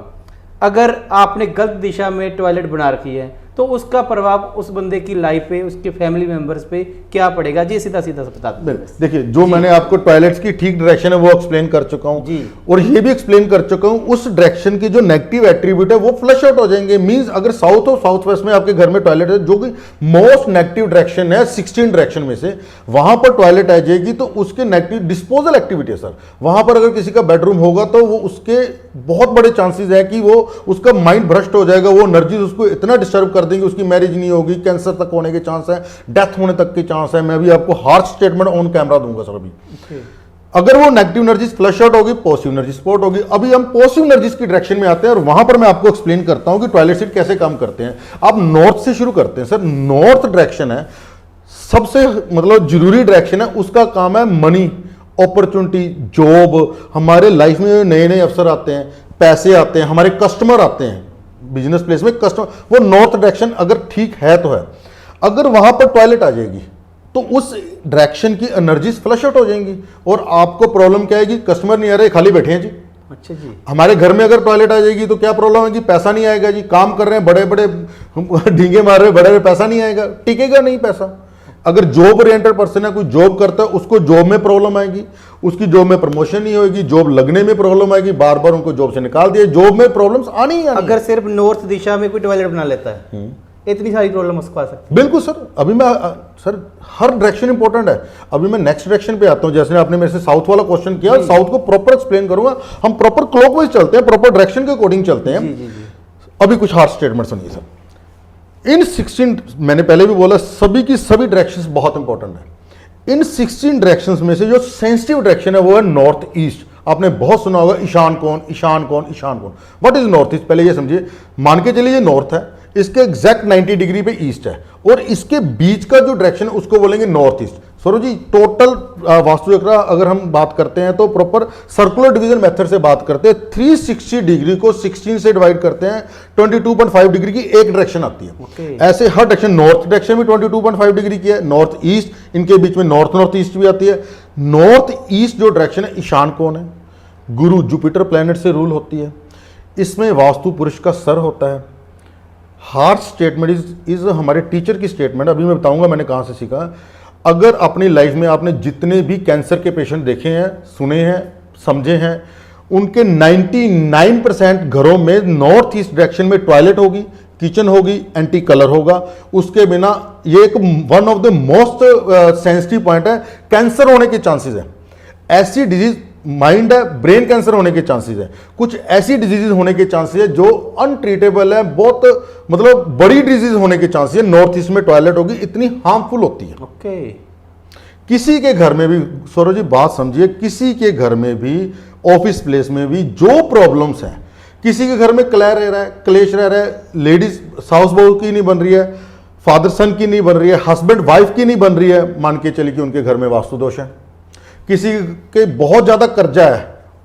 S1: अगर आपने गलत दिशा में टॉयलेट बना रखी है तो उसका प्रभाव उस बंदे की लाइफ पे, उसके फैमिली मेंबर्स पे क्या पड़ेगा जी, सीधा सीधा बता दो।
S2: देखिए, जो मैंने आपको टॉयलेट्स की ठीक डायरेक्शन है वो एक्सप्लेन कर चुका हूं
S1: जी।
S2: और ये भी एक्सप्लेन कर चुका हूं, उस डायरेक्शन की जो नेगेटिव एट्रीब्यूट है वो फ्लश आउट हो जाएंगे। मींस अगर साउथ और साउथ वेस्ट में आपके घर में टॉयलेट है, जो कि मोस्ट नेगेटिव डायरेक्शन है 16 डायरेक्शन में से, वहां पर टॉयलेट आ जाएगी तो उसके नेगेटिव डिस्पोजल एक्टिविटी है सर। वहां पर अगर किसी का बेडरूम होगा तो वो उसके बहुत बड़े चांसेस है कि वो उसका माइंड भ्रष्ट हो जाएगा, वो एनर्जी उसको इतना डिस्टर्ब कर देंगे, उसकी मैरिज नहीं होगी, कैंसर तक होने के चांस है, डेथ होने तक के चांस है। मैं भी आपको हार्श स्टेटमेंट ऑन कैमरा दूंगा सर अभी। अगर वो नेगेटिव एनर्जीज फ्लश आउट होगी, पॉजिटिव एनर्जी सपोर्ट होगी। अभी हम पॉजिटिव एनर्जीज की डायरेक्शन में आते हैं और वहां पर मैं आपको एक्सप्लेन करता हूं कि टॉयलेट सीट कैसे काम करते हैं। आप नॉर्थ से शुरू करते हैं सर। नॉर्थ डायरेक्शन है सबसे मतलब जरूरी डायरेक्शन है, उसका काम है मनी, अपॉर्चुनिटी, जॉब। हमारे लाइफ में नए नए अवसर आते हैं, पैसे आते हैं, हमारे कस्टमर आते हैं, बिजनेस प्लेस में कस्टमर। वो नॉर्थ डायरेक्शन अगर ठीक है तो है। अगर वहां पर टॉयलेट आ जाएगी तो उस डायरेक्शन की एनर्जीज फ्लश आउट हो जाएंगी और आपको प्रॉब्लम क्या आएगी? कस्टमर नहीं आ रहे, खाली बैठे हैं जी।
S1: अच्छा जी।
S2: हमारे घर में अगर टॉयलेट आ जाएगी तो क्या प्रॉब्लम है जी? पैसा नहीं आएगा जी। काम कर रहे हैं, बड़े बड़े ढींगे मार रहे हैं, बड़े बड़े, पैसा नहीं आएगा, टिकेगा नहीं पैसा। अगर जॉब ओरिएंटेड पर्सन है, कोई जॉब करता है, उसको जॉब में प्रॉब्लम आएगी, उसकी जॉब में प्रमोशन नहीं होगी, जॉब लगने में प्रॉब्लम आएगी, बार बार उनको जॉब से निकाल दिया, जॉब में प्रॉब्लम्स आनी ही आनी।
S1: अगर सिर्फ नॉर्थ दिशा में कोई टॉयलेट बना लेता है, इतनी सारी प्रॉब्लम उसको आ सकती है।
S2: बिल्कुल सर। अभी मैं सर हर डायरेक्शन इंपॉर्टेंट है। अभी मैं नेक्स्ट डायरेक्शन पे आता हूं। जैसे आपने मेरे से साउथ वाला क्वेश्चन किया, साउथ को प्रॉपर एक्सप्लेन करूंगा। हम प्रॉपर क्लॉकवाइज चलते हैं, प्रॉपर डायरेक्शन के अकॉर्डिंग चलते हैं।
S1: जी, जी, जी।
S2: अभी कुछ हार्ड स्टेटमेंट सुनिए सर। इन 16, मैंने पहले भी बोला, सभी की सभी डायरेक्शंस बहुत इंपॉर्टेंट है। इन 16 डायरेक्शंस में से जो सेंसिटिव डायरेक्शन है वो है नॉर्थ ईस्ट। आपने बहुत सुना होगा ईशान कौन, ईशान कौन, ईशान कौन। What is north east? पहले ये समझिए, मान के चलिए ये नॉर्थ है, इसके एग्जैक्ट 90 डिग्री पे ईस्ट है और इसके बीच का जो डायरेक्शन है उसको बोलेंगे north east. Saurabh ji, total वास्तुचक्र अगर हम बात करते हैं तो प्रॉपर सर्कुलर डिवीजन मेथड से बात करते हैं। 360 डिग्री को 16 से डिवाइड करते हैं, 22.5 डिग्री की एक डायरेक्शन आती है। ऐसे हर डायरेक्शन, नॉर्थ डायरेक्शन भी 22.5 डिग्री की है, नॉर्थ ईस्ट, इनके बीच में नॉर्थ नॉर्थ ईस्ट भी आती है। नॉर्थ ईस्ट जो डायरेक्शन है, ईशान कौन है? गुरु, जुपिटर प्लैनेट से रूल होती है। इसमें वास्तु पुरुष का सर होता है। हार्श स्टेटमेंट इज हमारे टीचर की स्टेटमेंट। अभी मैं बताऊंगा मैंने कहां से सीखा। अगर अपनी लाइफ में आपने जितने भी कैंसर के पेशेंट देखे हैं, सुने हैं, समझे हैं, उनके 99% घरों में नॉर्थ ईस्ट डायरेक्शन में टॉयलेट होगी, किचन होगी, एंटी कलर होगा। उसके बिना ये एक one of the most sensitive point है, कैंसर होने के चांसेस है। ऐसी डिजीज माइंड है, ब्रेन कैंसर होने के चांसेस है, कुछ ऐसी डिजीज होने के चांसेस है जो अनट्रीटेबल है, बहुत मतलब बड़ी डिजीज होने के चांसेस है। नॉर्थ ईस्ट में टॉयलेट होगी, इतनी हार्मफुल होती है।
S1: ओके।
S2: किसी के घर में भी, सौरभ जी बात समझिए, किसी के घर में भी, ऑफिस प्लेस में भी जो प्रॉब्लम्स हैं, किसी के घर में क्लेश रह रहा है, लेडीज साउस बहू की नहीं बन रही है, फादर सन की नहीं बन रही है, हस्बैंड वाइफ की नहीं बन रही है, मान के चलिए कि उनके घर में वास्तु दोष है। किसी के बहुत ज्यादा कर्जा है,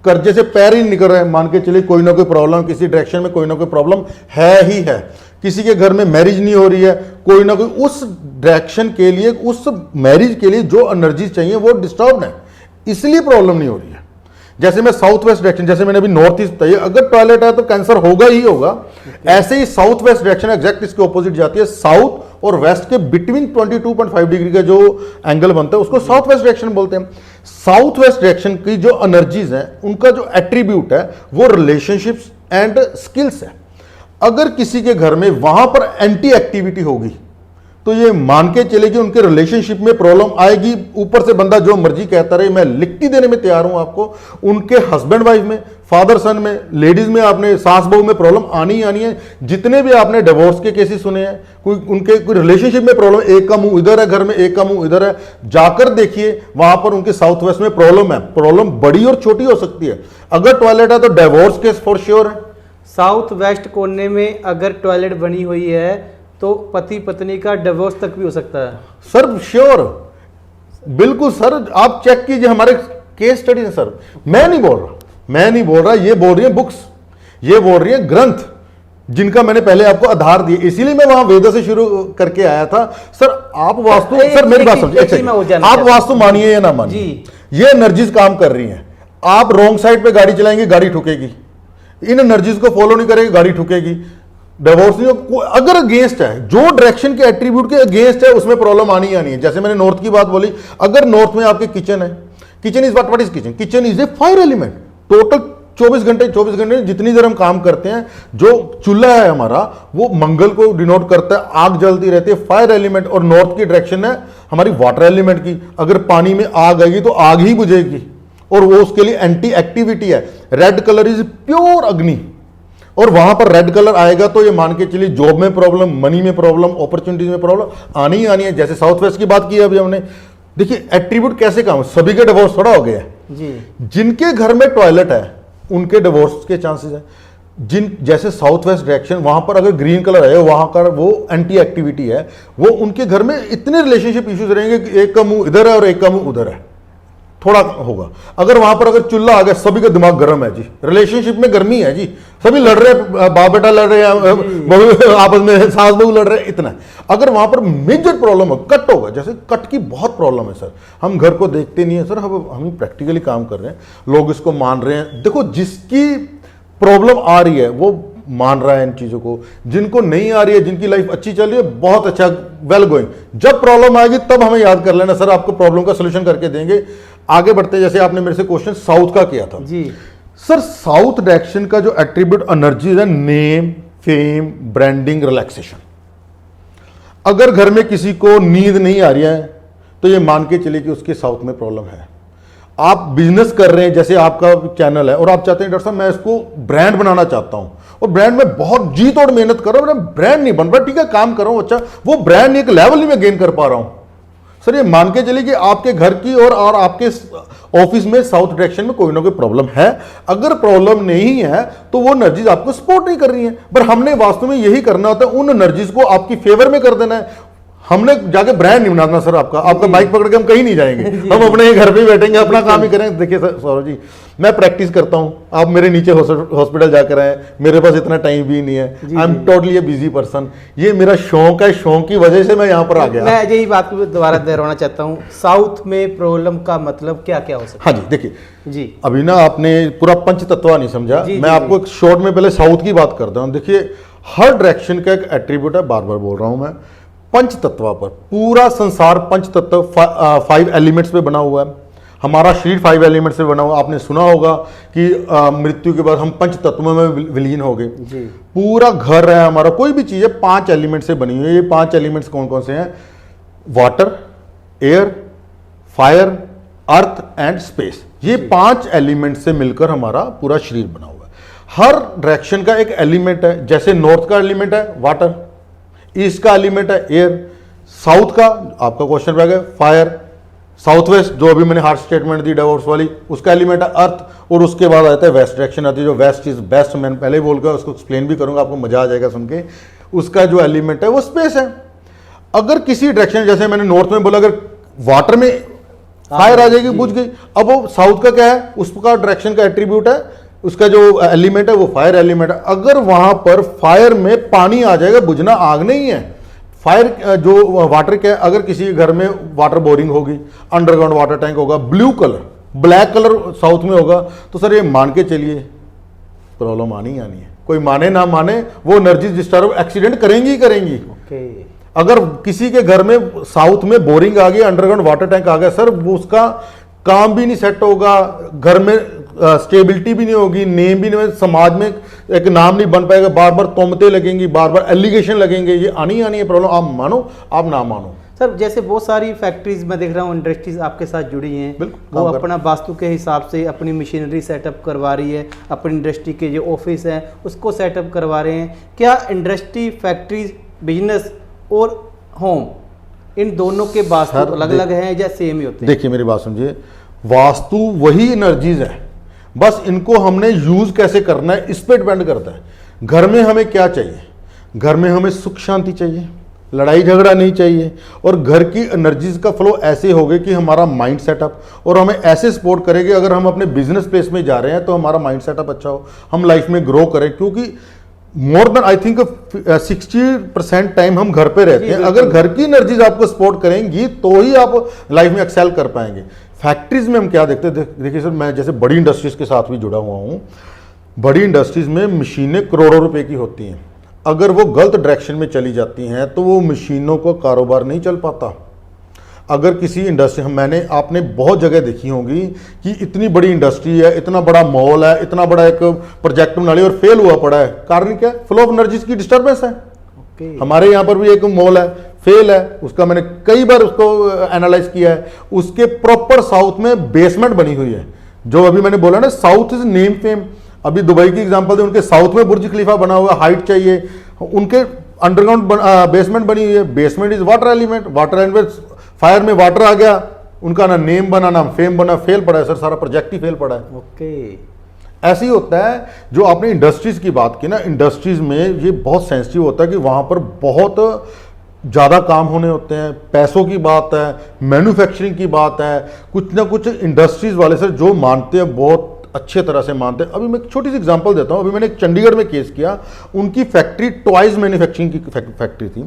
S2: कर्जे से पैर ही निकल रहे हैं, मान के चलिए कोई ना कोई प्रॉब्लम, किसी डायरेक्शन में कोई ना कोई प्रॉब्लम है ही है। किसी के घर में मैरिज नहीं हो रही है, कोई ना कोई उस डायरेक्शन के लिए, उस मैरिज के लिए जो एनर्जी चाहिए वो डिस्टर्ब है, इसलिए प्रॉब्लम नहीं हो रही है। जैसे मैं साउथ वेस्ट डायरेक्शन, जैसे मैंने अभी नॉर्थ ईस्ट बताइए, अगर टॉयलेट है तो कैंसर होगा ही होगा। ऐसे ही साउथ वेस्ट डायरेक्शन एग्जैक्ट इसके ऑपोजिट जाती है। साउथ और वेस्ट के बिटवीन 22.5 डिग्री का जो एंगल बनता है उसको साउथ वेस्ट डायरेक्शन बोलते हैं। साउथ वेस्ट डायरेक्शन की जो एनर्जीज हैं, उनका जो एट्रीब्यूट है वो रिलेशनशिप्स एंड स्किल्स है। अगर किसी के घर में वहां पर एंटी एक्टिविटी होगी तो ये मान के चले कि उनके रिलेशनशिप में प्रॉब्लम आएगी। ऊपर से बंदा जो मर्जी कहता रहे, मैं लिखती देने में तैयार हूं आपको, उनके हस्बैंड वाइफ में, फादर सन में, लेडीज में, आपने सास बहू में प्रॉब्लम आनी ही आनी है। जितने भी आपने डिवोर्स के केसेस सुने हैं, उनके कोई रिलेशनशिप में प्रॉब्लम, एक का मुंह इधर है घर में, एक का मुंह इधर है, जाकर देखिए वहां पर उनके साउथ वेस्ट में प्रॉब्लम है। प्रॉब्लम बड़ी और छोटी हो सकती है। अगर टॉयलेट है तो डिवोर्स केस फॉर श्योर है।
S1: साउथ वेस्ट कोने में अगर टॉयलेट बनी हुई है तो पति पत्नी का डिवोर्स तक भी हो सकता है
S2: सर, श्योर, बिल्कुल सर। आप चेक कीजिए, हमारे केस स्टडी है सर। मैं नहीं बोल रहा, ये बोल रही है बुक्स, ये बोल रही है ग्रंथ, जिनका मैंने पहले आपको आधार दिए। इसीलिए मैं वहां वेद से शुरू करके आया था। सर आप वास्तु, सर मेरी बात समझिए, आप वास्तु मानिए या ना मानिए, ये एनर्जीज काम कर रही हैं। आप रॉन्ग साइड पे गाड़ी चलाएंगे, गाड़ी ठुकेगी। इन एनर्जीज को फॉलो नहीं करेगी, गाड़ी ठुकेगी। डिवोर्स नहीं हो, अगर अगेंस्ट है, जो डायरेक्शन के एट्रीब्यूट के अगेंस्ट है उसमें प्रॉब्लम आनी ही आनी है। जैसे मैंने नॉर्थ की बात बोली, अगर नॉर्थ में आपके किचन है, kitchen is what is kitchen, kitchen is a fire element. Total 24 घंटे जितनी देर हम काम करते हैं, जो चूल्हा है हमारा वो मंगल को डिनोट करता है, आग जलती रहती है, फायर एलिमेंट। और नॉर्थ की डायरेक्शन है हमारी वाटर एलिमेंट की, अगर पानी में आग आएगी तो आग ही बुझेगी, और वो उसके लिए एंटी एक्टिविटी है। रेड कलर इज प्योर अग्नि, और वहां पर रेड कलर आएगा तो ये मान के चलिए जॉब में प्रॉब्लम, मनी में प्रॉब्लम, अपॉर्चुनिटीज में प्रॉब्लम आनी ही आनी है। जैसे साउथ वेस्ट की बात की अभी हमने, देखिए एट्रीब्यूट कैसे काम, सभी के डिवोर्स थोड़ा हो गया है
S1: जी।
S2: जिनके घर में टॉयलेट है उनके डिवोर्स के चांसेस है। जिन जैसे साउथ वेस्ट डायरेक्शन, वहां पर अगर ग्रीन कलर है, वहां का वो एंटी एक्टिविटी है, वो उनके घर में इतने रिलेशनशिप इश्यूज रहेंगे कि एक का मुंह इधर है और एक का मुंह उधर है, थोड़ा होगा। अगर वहां पर अगर चूल्हा आ गया, सभी का दिमाग गर्म है जी, रिलेशनशिप में गर्मी है जी, सभी लड़ रहे हैं, बाप बेटा लड़ रहे हैं, आपस में सास बहू लड़ रहे हैं, इतना। अगर वहां पर मेजर प्रॉब्लम हो, कट होगा, जैसे कट की बहुत प्रॉब्लम है सर, हम घर को देखते नहीं है सर, हम प्रैक्टिकली काम कर रहे हैं, लोग इसको मान रहे हैं। देखो जिसकी प्रॉब्लम आ रही है वो मान रहा है इन चीजों को, जिनको नहीं आ रही है, जिनकी लाइफ अच्छी चल रही है, बहुत अच्छा, वेल गोइंग। जब प्रॉब्लम आएगी तब हमें याद कर लेना सर, आपको प्रॉब्लम का सोल्यूशन करके देंगे। आगे बढ़ते, जैसे आपने मेरे से क्वेश्चन साउथ का किया था
S1: जी
S2: सर, साउथ डायरेक्शन का जो एट्रीब्यूट एनर्जीज है, नेम, फेम, ब्रांडिंग, रिलैक्सेशन। अगर घर में किसी को नींद नहीं आ रही है तो ये मान के चलिए कि उसके साउथ में प्रॉब्लम है। आप बिजनेस कर रहे हैं, जैसे आपका चैनल है और आप चाहते हैं डॉक्टर साहब मैं इसको ब्रांड बनाना चाहता हूं, और ब्रांड में बहुत जी तोड़ मेहनत कर रहा हूं, ब्रांड नहीं बन रहा, ठीक है काम कर रहा हूं, अच्छा वो ब्रांड एक लेवल ही मैं गेन कर पा रहा हूं सर, ये मान के चलिए कि आपके घर की और आपके ऑफिस में साउथ डायरेक्शन में कोई ना कोई प्रॉब्लम है। अगर प्रॉब्लम नहीं है तो वो एनर्जीज आपको सपोर्ट नहीं कर रही हैं, पर हमने वास्तव में यही करना होता है, उन एनर्जीज को आपकी फेवर में कर देना है। हमने जाके ब्रांड नहीं बनाना सर, आपका बाइक पकड़ के हम कहीं नहीं जाएंगे, हम अपने ही घर पे ही बैठेंगे, अपना काम ही करेंगे। देखिए सर सौरभ जी, मैं प्रैक्टिस करता हूं, आप मेरे नीचे हॉस्पिटल जाकर आए, मेरे पास इतना टाइम भी नहीं है, I am totally A busy person, ये मेरा शौक है, शौक की वजह से मैं यहाँ पर आ गया।
S1: मैं यही बात को दोबारा दोहराना चाहता हूँ, साउथ में प्रॉब्लम का मतलब क्या क्या हो सकता
S2: है? हाँ जी, देखिए
S1: जी,
S2: अभी ना आपने पूरा पंचतत्व नहीं समझा, मैं आपको एक शॉर्ट में पहले साउथ की बात करता हूँ। देखिए हर डायरेक्शन का एक एट्रीब्यूट है, बार बार बोल रहा हूं मैं, पंचतत्व पर। पूरा संसार पंचतत्व 5 एलिमेंट्स पे बना हुआ है, हमारा शरीर 5 एलिमेंट्स से बना हुआ। आपने सुना होगा कि मृत्यु के बाद हम पंच तत्वों में विलीन हो गए। पूरा घर है हमारा, कोई भी चीज है 5 एलिमेंट से बनी हुई है। ये 5 एलिमेंट्स कौन कौन से हैं? Water, air, fire, earth and space. ये 5 एलिमेंट से मिलकर हमारा पूरा शरीर बना हुआ है। हर डायरेक्शन का एक एलिमेंट है, जैसे नॉर्थ का एलिमेंट है वाटर, ईस्ट का एलिमेंट है एयर, साउथ का आपका क्वेश्चन रह गया फायर, साउथ वेस्ट जो अभी मैंने हार्ट स्टेटमेंट दी डिवोर्स वाली, उसका एलिमेंट है अर्थ, और उसके बाद आता है वेस्ट डायरेक्शन आती है, जो वेस्ट इज बेस्ट। मैंने पहले ही बोल गया, उसको एक्सप्लेन भी करूंगा, आपको मजा आ जाएगा सुन के। उसका जो एलिमेंट है वो स्पेस है। अगर किसी डायरेक्शन, जैसे मैंने नॉर्थ में बोला, अगर वाटर में फायर आ जाएगी, बुझ गई। अब वो साउथ का क्या है, उसका डायरेक्शन का एट्रीब्यूट है, उसका जो एलिमेंट है वो फायर एलिमेंट है। अगर वहां पर फायर में पानी आ जाएगा, बुझना आग नहीं है। फायर जो वाटर क्या है, अगर किसी घर में वाटर बोरिंग होगी, अंडरग्राउंड वाटर टैंक होगा, blue colour, black colour south में होगा, तो सर ये मान के चलिए प्रॉब्लम आनी ही आनी है। कोई माने ना माने, वो एनर्जी डिस्टर्ब एक्सीडेंट करेंगी ही करेंगी। अगर किसी के घर में साउथ में बोरिंग आ गई, अंडरग्राउंड वाटर टैंक आ गया, सर वो उसका काम भी नहीं सेट होगा, घर में स्टेबिलिटी भी नहीं होगी, नेम भी नहीं, समाज में एक नाम नहीं बन पाएगा, बार बार तोमते लगेंगी, बार बार एलिगेशन लगेंगे, ये आनी आनी है प्रॉब्लम। आप मानो आप ना मानो
S1: सर, जैसे बहुत सारी फैक्ट्रीज मैं देख रहा हूँ, इंडस्ट्रीज आपके साथ जुड़ी हैं, वो अपना वास्तु के हिसाब से अपनी मशीनरी सेटअप करवा रही है, अपनी इंडस्ट्री के जो ऑफिस हैं उसको सेटअप करवा रहे हैं। क्या इंडस्ट्री, फैक्ट्रीज, बिजनेस और होम, इन दोनों के वास्तु अलग अलग हैं या सेम ही होते हैं?
S2: देखिए मेरी बात समझिए, वास्तु वही एनर्जीज है, बस इनको हमने यूज कैसे करना है इस पे डिपेंड करता है। घर में हमें क्या चाहिए? घर में हमें सुख शांति चाहिए, लड़ाई झगड़ा नहीं चाहिए, और घर की एनर्जीज का फ्लो ऐसे हो गए कि हमारा माइंड सेटअप, और हमें ऐसे सपोर्ट करेंगे। अगर हम अपने बिजनेस प्लेस में जा रहे हैं तो हमारा माइंड सेटअप अच्छा हो, हम लाइफ में ग्रो करें, क्योंकि more than I think 60% time हम घर पे रहते हैं। अगर घर की एनर्जीज आपको सपोर्ट करेंगी तो ही आप लाइफ में एक्सेल कर पाएंगे। फैक्ट्रीज में हम क्या देखते हैं, देखिए सर, मैं जैसे बड़ी इंडस्ट्रीज के साथ भी जुड़ा हुआ हूँ। बड़ी इंडस्ट्रीज में मशीनें करोड़ों रुपए की होती हैं। अगर वो गलत डायरेक्शन में चली जाती हैं तो वो मशीनों का कारोबार नहीं चल पाता। अगर किसी इंडस्ट्री, मैंने आपने बहुत जगह देखी होगी कि इतनी बड़ी इंडस्ट्री है, इतना बड़ा मॉल है, इतना बड़ा एक प्रोजेक्ट बना लिया और फेल हुआ पड़ा है, कारण क्या है? फ्लो ऑफ एनर्जीज की डिस्टर्बेंस है। हमारे यहाँ पर भी एक मॉल है, फेल है, उसका मैंने कई बार उसको एनालाइज किया है। उसके प्रॉपर साउथ में बेसमेंट बनी हुई है, जो अभी मैंने बोला ना, साउथ इज नेम फेम। अभी दुबई की एग्जांपल दे, उनके साउथ में बुर्ज खलीफा बना हुआ, हाइट चाहिए, उनके अंडरग्राउंड बेसमेंट बनी हुई है। Basement is water element, water element, fire में वाटर आ गया, उनका ना नेम बना ना फेम बना, फेल पड़ा है सर, सारा प्रोजेक्ट ही फेल पड़ा है। ऐसे ही होता है। जो आपने इंडस्ट्रीज की बात की ना, इंडस्ट्रीज में ये बहुत सेंसिटिव होता है कि वहां पर बहुत ज़्यादा काम होने होते हैं, पैसों की बात है, मैन्युफैक्चरिंग की बात है, कुछ ना कुछ इंडस्ट्रीज वाले सर जो मानते हैं बहुत अच्छे तरह से मानते हैं। अभी मैं एक छोटी सी एग्जांपल देता हूं। अभी मैंने एक चंडीगढ़ में केस किया, उनकी फैक्ट्री टॉयज मैन्युफैक्चरिंग की फैक्ट्री थी,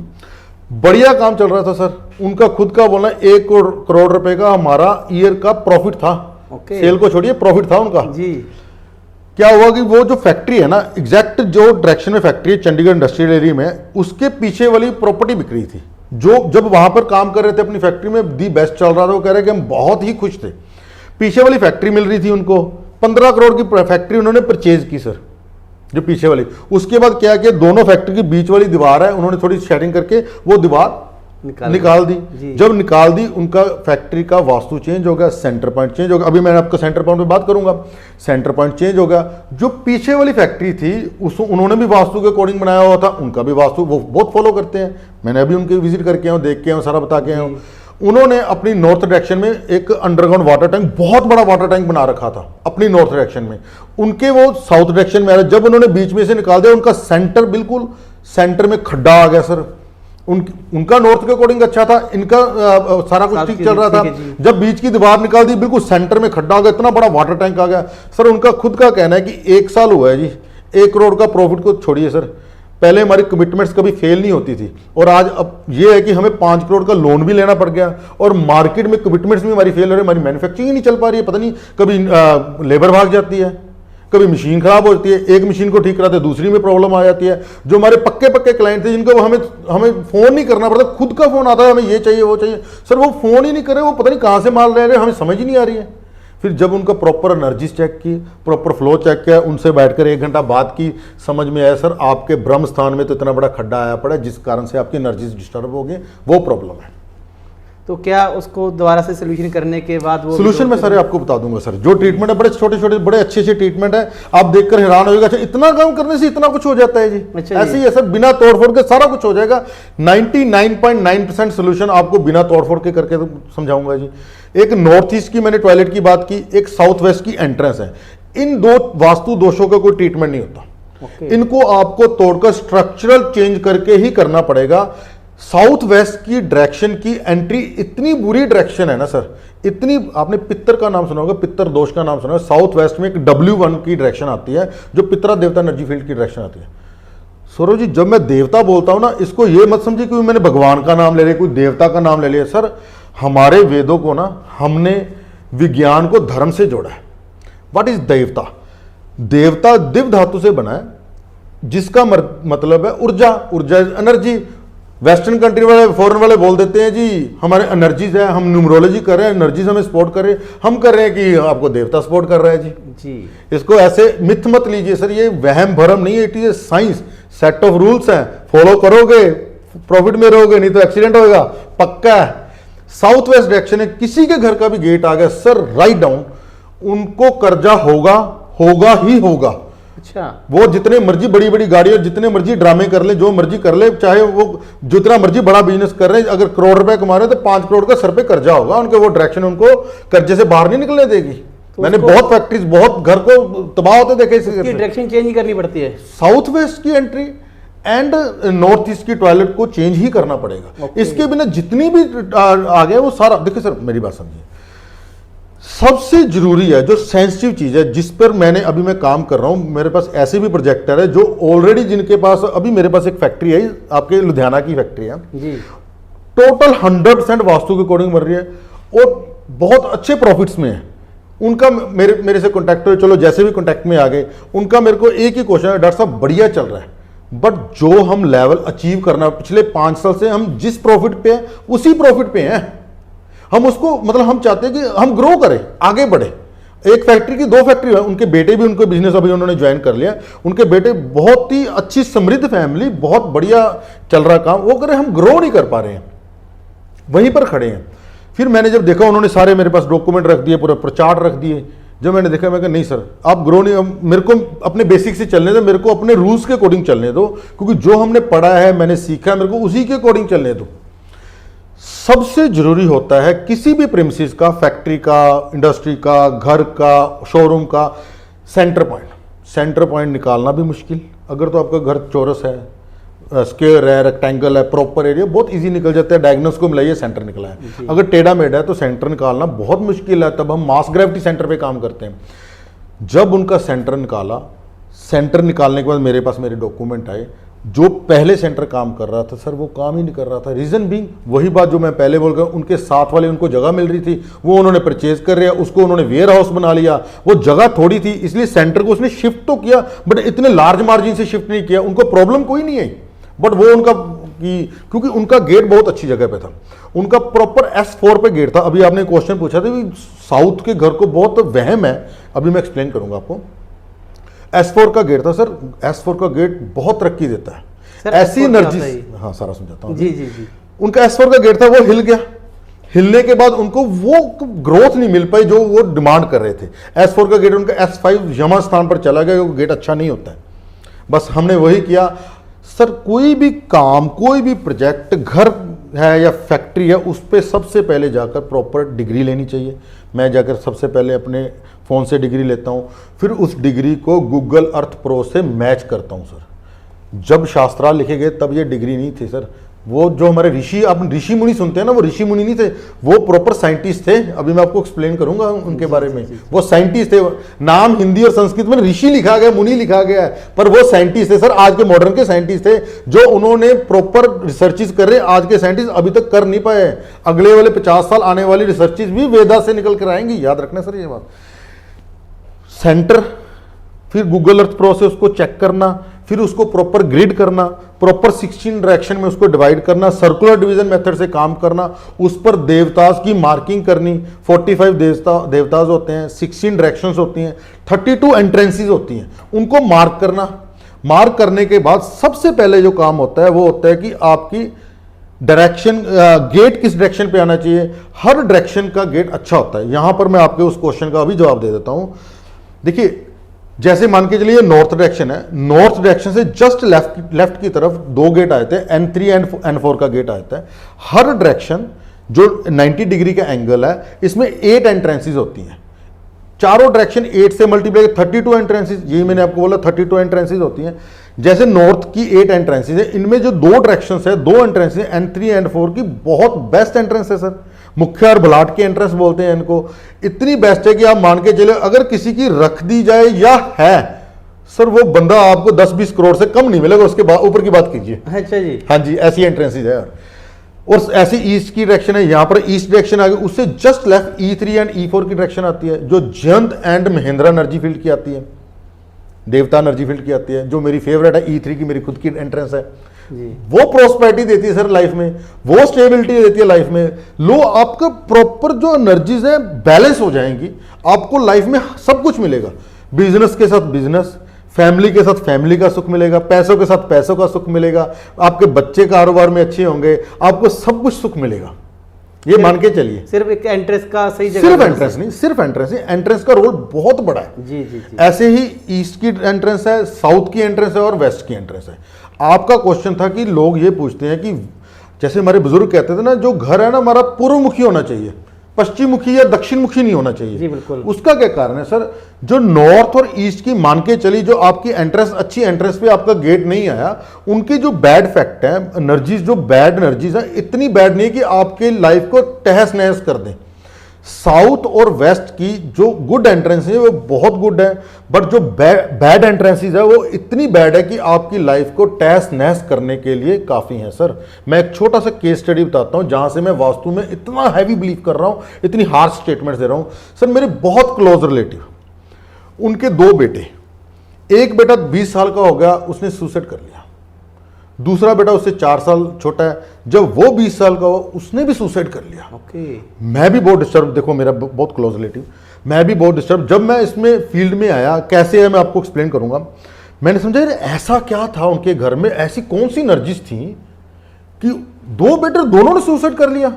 S2: बढ़िया काम चल रहा था सर। उनका खुद का बोलना 1 करोड़ रुपए का हमारा ईयर का प्रॉफिट था। सेल को छोड़िए, प्रॉफिट था उनका जी। क्या हुआ कि वो जो फैक्ट्री है ना, एग्जैक्ट जो डायरेक्शन में फैक्ट्री है चंडीगढ़ इंडस्ट्रियल एरिया में, उसके पीछे वाली प्रॉपर्टी बिक रही थी। जो जब वहां पर काम कर रहे थे अपनी फैक्ट्री में, दी बेस्ट चल रहा था, वो कह रहे कि हम बहुत ही खुश थे। पीछे वाली फैक्ट्री मिल रही थी उनको, 15 करोड़ की फैक्ट्री उन्होंने परचेज की सर, जो पीछे वाली। उसके बाद क्या किया, दोनों फैक्ट्री की बीच वाली दीवार है, उन्होंने थोड़ी शेडिंग करके वो दीवार निकाल दी। जब निकाल दी, उनका फैक्ट्री का वास्तु चेंज हो गया, सेंटर पॉइंट चेंज हो गया। अभी मैं आपका सेंटर पॉइंट पे बात करूंगा, सेंटर पॉइंट चेंज हो गया। जो पीछे वाली फैक्ट्री थी उन्होंने भी वास्तु के अकॉर्डिंग बनाया हुआ था, उनका भी वास्तु वो बहुत फॉलो करते हैं। मैंने अभी उनके विजिट करके आया हूं, देख के आया हूं, सारा बता के आया हूं। उन्होंने अपनी नॉर्थ डायरेक्शन में एक अंडरग्राउंड वाटर टैंक, बहुत बड़ा वाटर टैंक बना रखा था अपनी नॉर्थ डायरेक्शन में। उनके वो साउथ डायरेक्शन में आ रहा, जब उन्होंने बीच में से निकाल दिया, उनका सेंटर बिल्कुल सेंटर में खड्डा आ गया सर। उनका नॉर्थ के अकॉर्डिंग अच्छा था, इनका सारा कुछ ठीक चल रहा था। जब बीच की दीवार निकाल दी, बिल्कुल सेंटर में खड्डा आ गया, इतना बड़ा वाटर टैंक आ गया सर। उनका खुद का कहना है कि 1 साल हुआ है जी, 1 करोड़ का प्रॉफिट को छोड़िए सर, पहले हमारी कमिटमेंट्स कभी फेल नहीं होती थी, और आज अब ये है कि हमें 5 करोड़ का लोन भी लेना पड़ गया, और मार्केट में कमिटमेंट्स भी हमारी फेल हो रही है, हमारी मैन्युफैक्चरिंग ही नहीं चल पा रही है। पता नहीं, कभी लेबर भाग जाती है, कभी मशीन खराब होती है, एक मशीन को ठीक कराते दूसरी में प्रॉब्लम आ जाती है। जो हमारे पक्के क्लाइंट थे, जिनको हमें फोन नहीं करना पड़ता, खुद का फोन आता है, हमें ये चाहिए वो चाहिए सर, वो फोन ही नहीं करे, वो पता नहीं कहां से माल ले रहे हैं, हमें समझ ही नहीं आ रही है। फिर जब उनका प्रॉपर एनर्जीज चेक की, प्रॉपर फ्लो चेक किया, उनसे बैठकर 1 घंटा बात की, समझ में आया सर आपके ब्रह्म स्थान में तो इतना बड़ा खड्डा आया पड़ा है, जिस कारण से आपकी एनर्जीज डिस्टर्ब हो गई, वो प्रॉब्लम है।
S1: तो क्या उसको दोबारा से सोल्यूशन करने के बाद वो
S2: सोल्यूशन मैं सर आपको बता दूंगा सर। जो ट्रीटमेंट है, बड़े छोटे छोटे बड़े अच्छे ट्रीटमेंट है, आप देखकर हैरान हो जाएगा, अच्छा इतना काम करने से इतना कुछ हो जाता है जी। अच्छा, ऐसे ही है सर, बिना तोड़फोड़ के सारा कुछ हो जाएगा। 99.9% सोल्यूशन आपको बिना तोड़फोड़ के करके समझाऊंगा जी। एक नॉर्थ ईस्ट की मैंने टॉयलेट की बात की, एक साउथ वेस्ट की एंट्रेंस है। इन 2 वास्तु दोषों का कोई ट्रीटमेंट नहीं होता, इनको आपको तोड़कर स्ट्रक्चरल चेंज करके ही करना पड़ेगा। साउथ वेस्ट की डायरेक्शन की एंट्री इतनी बुरी डायरेक्शन है ना सर, इतनी, आपने पित्तर का नाम सुना होगा, पित्तर दोष का नाम सुना होगा। साउथ वेस्ट में एक W1 की डायरेक्शन आती है, जो पित्रा देवता एनर्जी फील्ड की डायरेक्शन आती है। सौरभ जी, जब मैं देवता बोलता हूं ना, इसको ये मत समझिए कि मैंने भगवान का नाम ले लिया, कोई देवता का नाम ले लिया सर। हमारे वेदों को ना, हमने विज्ञान को धर्म से जोड़ा है। व्हाट इज देवता? देवता दिव्य धातु से बना है, जिसका मतलब है ऊर्जा। ऊर्जा इज एनर्जी। वेस्टर्न कंट्री वाले, फॉरेन वाले बोल देते हैं जी हमारे एनर्जीज है, हम न्यूमरोलॉजी कर रहे हैं, एनर्जीज हमें सपोर्ट कर रहे हैं, हम कर रहे हैं कि आपको देवता सपोर्ट कर रहा है जी। इसको ऐसे मिथ मत लीजिए सर, ये वहम भरम नहीं है, it is a science, set of rules हैं, फॉलो करोगे प्रॉफिट में रहोगे, नहीं तो एक्सीडेंट होगा, पक्का है। साउथ वेस्ट डायरेक्शन है, किसी के घर का भी गेट आ गया सर, राइट डाउन, उनको कर्जा होगा, होगा ही होगा। अच्छा, वो जितने मर्जी बड़ी बड़ी गाड़ी और जितने मर्जी ड्रामे कर ले, जो मर्जी कर ले, चाहे वो जितना मर्जी बड़ा बिजनेस कर रहे हैं, अगर करोड़ रुपए कमा रहे हैं तो 5 करोड़ का सर पे कर्जा होगा उनके। वो डायरेक्शन उनको कर्जे से बाहर नहीं निकलने देगी। तो मैंने बहुत फैक्ट्रीज, बहुत घर को तबाह होते देखे,
S1: डायरेक्शन चेंज ही करनी पड़ती है।
S2: साउथ वेस्ट की एंट्री एंड नॉर्थ ईस्ट की टॉयलेट को चेंज ही करना पड़ेगा। इसके बिना जितनी भी आ गए वो सारा, देखिए सर मेरी बात समझिए, सबसे जरूरी है जो सेंसिटिव चीज है, जिस पर मैंने अभी मैं काम कर रहा हूं, मेरे पास ऐसे भी प्रोजेक्टर है जो ऑलरेडी, जिनके पास, अभी मेरे पास एक फैक्ट्री है आपके लुधियाना की फैक्ट्री है जी, टोटल 100% वास्तु के अकॉर्डिंग बन रही है और बहुत अच्छे प्रॉफिट्स में है। उनका मेरे से कॉन्टैक्ट हो, चलो जैसे भी कॉन्टैक्ट में आ गए, उनका मेरे को एक ही क्वेश्चन है, डॉक्टर साहब बढ़िया चल रहा है, बट जो हम लेवल अचीव करना पिछले 5 साल से हम जिस प्रॉफिट पे हैं उसी प्रॉफिट पे हैं। हम उसको मतलब हम चाहते हैं कि हम ग्रो करें, आगे बढ़े। एक फैक्ट्री की 2 फैक्ट्री है, उनके बेटे भी उनको बिजनेस अभी उन्होंने ज्वाइन कर लिया। उनके बेटे बहुत ही अच्छी समृद्ध फैमिली, बहुत बढ़िया चल रहा काम, वो करें, हम ग्रो नहीं कर पा रहे हैं, वहीं पर खड़े हैं। फिर मैंने जब देखा उन्होंने सारे मेरे पास डॉक्यूमेंट रख दिए, पूरा प्रचार रख दिए, जब मैंने देखा मैं कहा नहीं सर आप ग्रो नहीं, मेरे को अपने बेसिक से चलने दो, मेरे को अपने रूल्स के अकॉर्डिंग चलने दो, क्योंकि जो हमने पढ़ा है मैंने सीखा है मेरे को उसी के अकॉर्डिंग चलने दो। सबसे जरूरी होता है किसी भी प्रेमिसेस का, फैक्ट्री का, इंडस्ट्री का, घर का, शोरूम का सेंटर पॉइंट। सेंटर पॉइंट निकालना भी मुश्किल, अगर तो आपका घर चौरस है, स्क्वायर है, रेक्टेंगल है, प्रॉपर एरिया, बहुत इजी निकल जाता है, डायग्नोस को मिलाइए सेंटर निकला है। अगर टेढ़ा मेढ़ा है तो सेंटर निकालना बहुत मुश्किल है, तब हम मास ग्रेविटी सेंटर पे काम करते हैं। जब उनका सेंटर निकाला, सेंटर निकालने के बाद मेरे पास मेरे डॉक्यूमेंट आए, जो पहले सेंटर काम कर रहा था सर वो काम ही नहीं कर रहा था। रीजन भी वही बात जो मैं पहले बोल रहा हूं, उनके साथ वाले उनको जगह मिल रही थी, वो उन्होंने परचेज कर लिया, उसको उन्होंने वेयर हाउस बना लिया, वो जगह थोड़ी थी इसलिए सेंटर को उसने शिफ्ट तो किया बट इतने लार्ज मार्जिन से शिफ्ट नहीं किया। उनको प्रॉब्लम कोई नहीं आई, बट वो उनका क्योंकि उनका गेट बहुत अच्छी जगह पे था, उनका प्रॉपर S4 पे गेट था। अभी आपने क्वेश्चन पूछा था कि साउथ के घर को बहुत वहम है, अभी मैं एक्सप्लेन करूंगा आपको। S4 का गेट था सर, S4 का गेट बहुत तरक्की देता है, ऐसी एनर्जी। हाँ सारा समझाता हूँ।
S1: जी जी जी।
S2: उनका S4 का गेट था, वो हिल गया, हिलने के बाद उनको वो ग्रोथ नहीं मिल पाई जो वो डिमांड कर रहे थे। S4 का गेट उनका S5 यमा स्थान पर चला गया, वो गेट अच्छा नहीं होता है। बस हमने वही किया सर, कोई भी काम, कोई भी प्रोजेक्ट, घर है या फैक्ट्री है, उस पर सबसे पहले जाकर प्रॉपर डिग्री लेनी चाहिए। मैं जाकर सबसे पहले अपने फ़ोन से डिग्री लेता हूँ, फिर उस डिग्री को गूगल अर्थ प्रो से मैच करता हूँ सर। जब शास्त्रा लिखे गए तब ये डिग्री नहीं थी सर, वो जो हमारे ऋषि, आप ऋषि मुनि सुनते हैं ना, वो ऋषि मुनि नहीं थे, वो प्रॉपर साइंटिस्ट थे। अभी मैं आपको एक्सप्लेन करूंगा उनके बारे में। वो साइंटिस्ट थे, नाम हिंदी और संस्कृत में ऋषि लिखा गया, मुनि लिखा गया है, पर वो साइंटिस्ट थे सर, आज के मॉडर्न के साइंटिस्ट थे, जो उन्होंने प्रॉपर रिसर्चेज कर रहे आज के साइंटिस्ट अभी तक कर नहीं पाए। अगले वाले 50 साल आने वाली रिसर्चेज भी वेदा से निकल कर आएंगी, याद रखना सर ये बात। सेंटर, फिर गूगल अर्थ प्रो से उसको चेक करना, फिर उसको प्रॉपर ग्रिड करना, प्रॉपर 16 डायरेक्शन में उसको डिवाइड करना, सर्कुलर डिवीजन मेथड से काम करना, उस पर देवतास की मार्किंग करनी। 45 देवतास होते हैं, 16 डायरेक्शंस होती हैं, 32 एंट्रेंसेस होती हैं, उनको मार्क करना। मार्क करने के बाद सबसे पहले जो काम होता है वो होता है कि आपकी डायरेक्शन, गेट किस डायरेक्शन पे आना चाहिए। हर डायरेक्शन का गेट अच्छा होता है। यहां पर मैं आपके उस क्वेश्चन का अभी जवाब दे देता हूं। देखिए, जैसे मान के चलिए नॉर्थ डायरेक्शन है, नॉर्थ डायरेक्शन से जस्ट लेफ्ट की तरफ 2 गेट आए थे, N3 एंड N4 का गेट आता है। हर डायरेक्शन जो 90 डिग्री का एंगल है, इसमें 8 एंट्रेंसेस होती हैं। चारों डायरेक्शन 8 से मल्टीप्लाई 32 एंट्रेंसेस, यही मैंने आपको बोला 32 एंट्रेंसेस होती हैं। जैसे नॉर्थ की 8 एंट्रेंसेस है, इनमें जो 2 डायरेक्शन है, 2 एंट्रेंसेस N3 एंड N4 की बहुत बेस्ट एंट्रेंस है सर। मुख्य और बलाट की एंट्रेंस बोलते हैं इनको, इतनी बेस्ट है कि आप मान के चले अगर किसी की रख दी जाए या है सर, वो बंदा आपको 10-20 करोड़ से कम नहीं मिलेगा। उसके बाद ऊपर की बात कीजिए।
S1: अच्छा जी,
S2: हाँ जी, ऐसी एंट्रेंसेस है। और ऐसी ईस्ट की डायरेक्शन है, यहां पर ईस्ट डायरेक्शन आ गई, उससे just left E3 and E4 की डायरेक्शन आती है, जो Jayant and Mahindra energy field की आती है, देवता एनर्जी फील्ड की आती है, जो मेरी फेवरेट है E3 की, मेरी खुद की एंट्रेंस है जी। वो प्रोस्पेरिटी देती है सर लाइफ में, वो स्टेबिलिटी देती है लाइफ में। लो आपका प्रॉपर जो एनर्जीज है बैलेंस हो जाएंगी, आपको लाइफ में सब कुछ मिलेगा। बिजनेस के साथ बिजनेस, फैमिली के साथ फैमिली का सुख मिलेगा, पैसों के साथ पैसों का सुख मिलेगा, आपके बच्चे कारोबार में अच्छे होंगे, आपको सब कुछ सुख मिलेगा। ये मान के चलिए।
S1: सिर्फ एक एंट्रेंस का सही जगह,
S2: सिर्फ एंट्रेंस नहीं, सिर्फ एंट्रेंस नहीं, एंट्रेंस का रोल बहुत बड़ा है।
S1: जी जी जी।
S2: ऐसे ही ईस्ट की एंट्रेंस है, साउथ की एंट्रेंस है और वेस्ट की एंट्रेंस है। आपका क्वेश्चन था कि लोग ये पूछते हैं कि जैसे हमारे बुजुर्ग कहते थे ना, जो घर है ना हमारा पूर्वमुखी होना चाहिए, पश्चिम मुखी या दक्षिण मुखी नहीं होना चाहिए।
S1: जी बिल्कुल।
S2: उसका क्या कारण है सर? जो नॉर्थ और ईस्ट की मान के चली, जो आपकी एंट्रेंस, अच्छी एंट्रेंस पे आपका गेट नहीं आया, उनकी जो बैड फैक्ट है, एनर्जीज, जो बैड एनर्जीज है, इतनी बैड नहीं है कि आपके लाइफ को तहस नहस कर दें। साउथ और वेस्ट की जो गुड एंट्रेंस है वो बहुत गुड है, बट जो बैड एंट्रेंसेस है वो इतनी बैड है कि आपकी लाइफ को तहस नहस करने के लिए काफ़ी है सर। मैं एक छोटा सा केस स्टडी बताता हूं जहां से मैं वास्तु में इतना हैवी बिलीव कर रहा हूं, इतनी हार्श स्टेटमेंट दे रहा हूं सर। मेरे बहुत क्लोज रिलेटिव, उनके 2 बेटे, एक बेटा 20 साल का हो गया, उसने सुसाइड कर लिया। दूसरा बेटा उससे 4 साल छोटा है। जब वो 20 साल का हुआ उसने भी सुसाइड कर लिया।
S1: ओके।
S2: मैं भी बहुत डिस्टर्ब, देखो मेरा बहुत क्लोज रिलेटिव, मैं भी बहुत डिस्टर्ब। जब मैं इसमें फील्ड में आया, कैसे है मैं आपको एक्सप्लेन करूंगा। मैंने समझा यार ऐसा क्या था उनके घर में, ऐसी कौन सी एनर्जीज थी कि 2 बेटे दोनों ने सुसाइड कर लिया।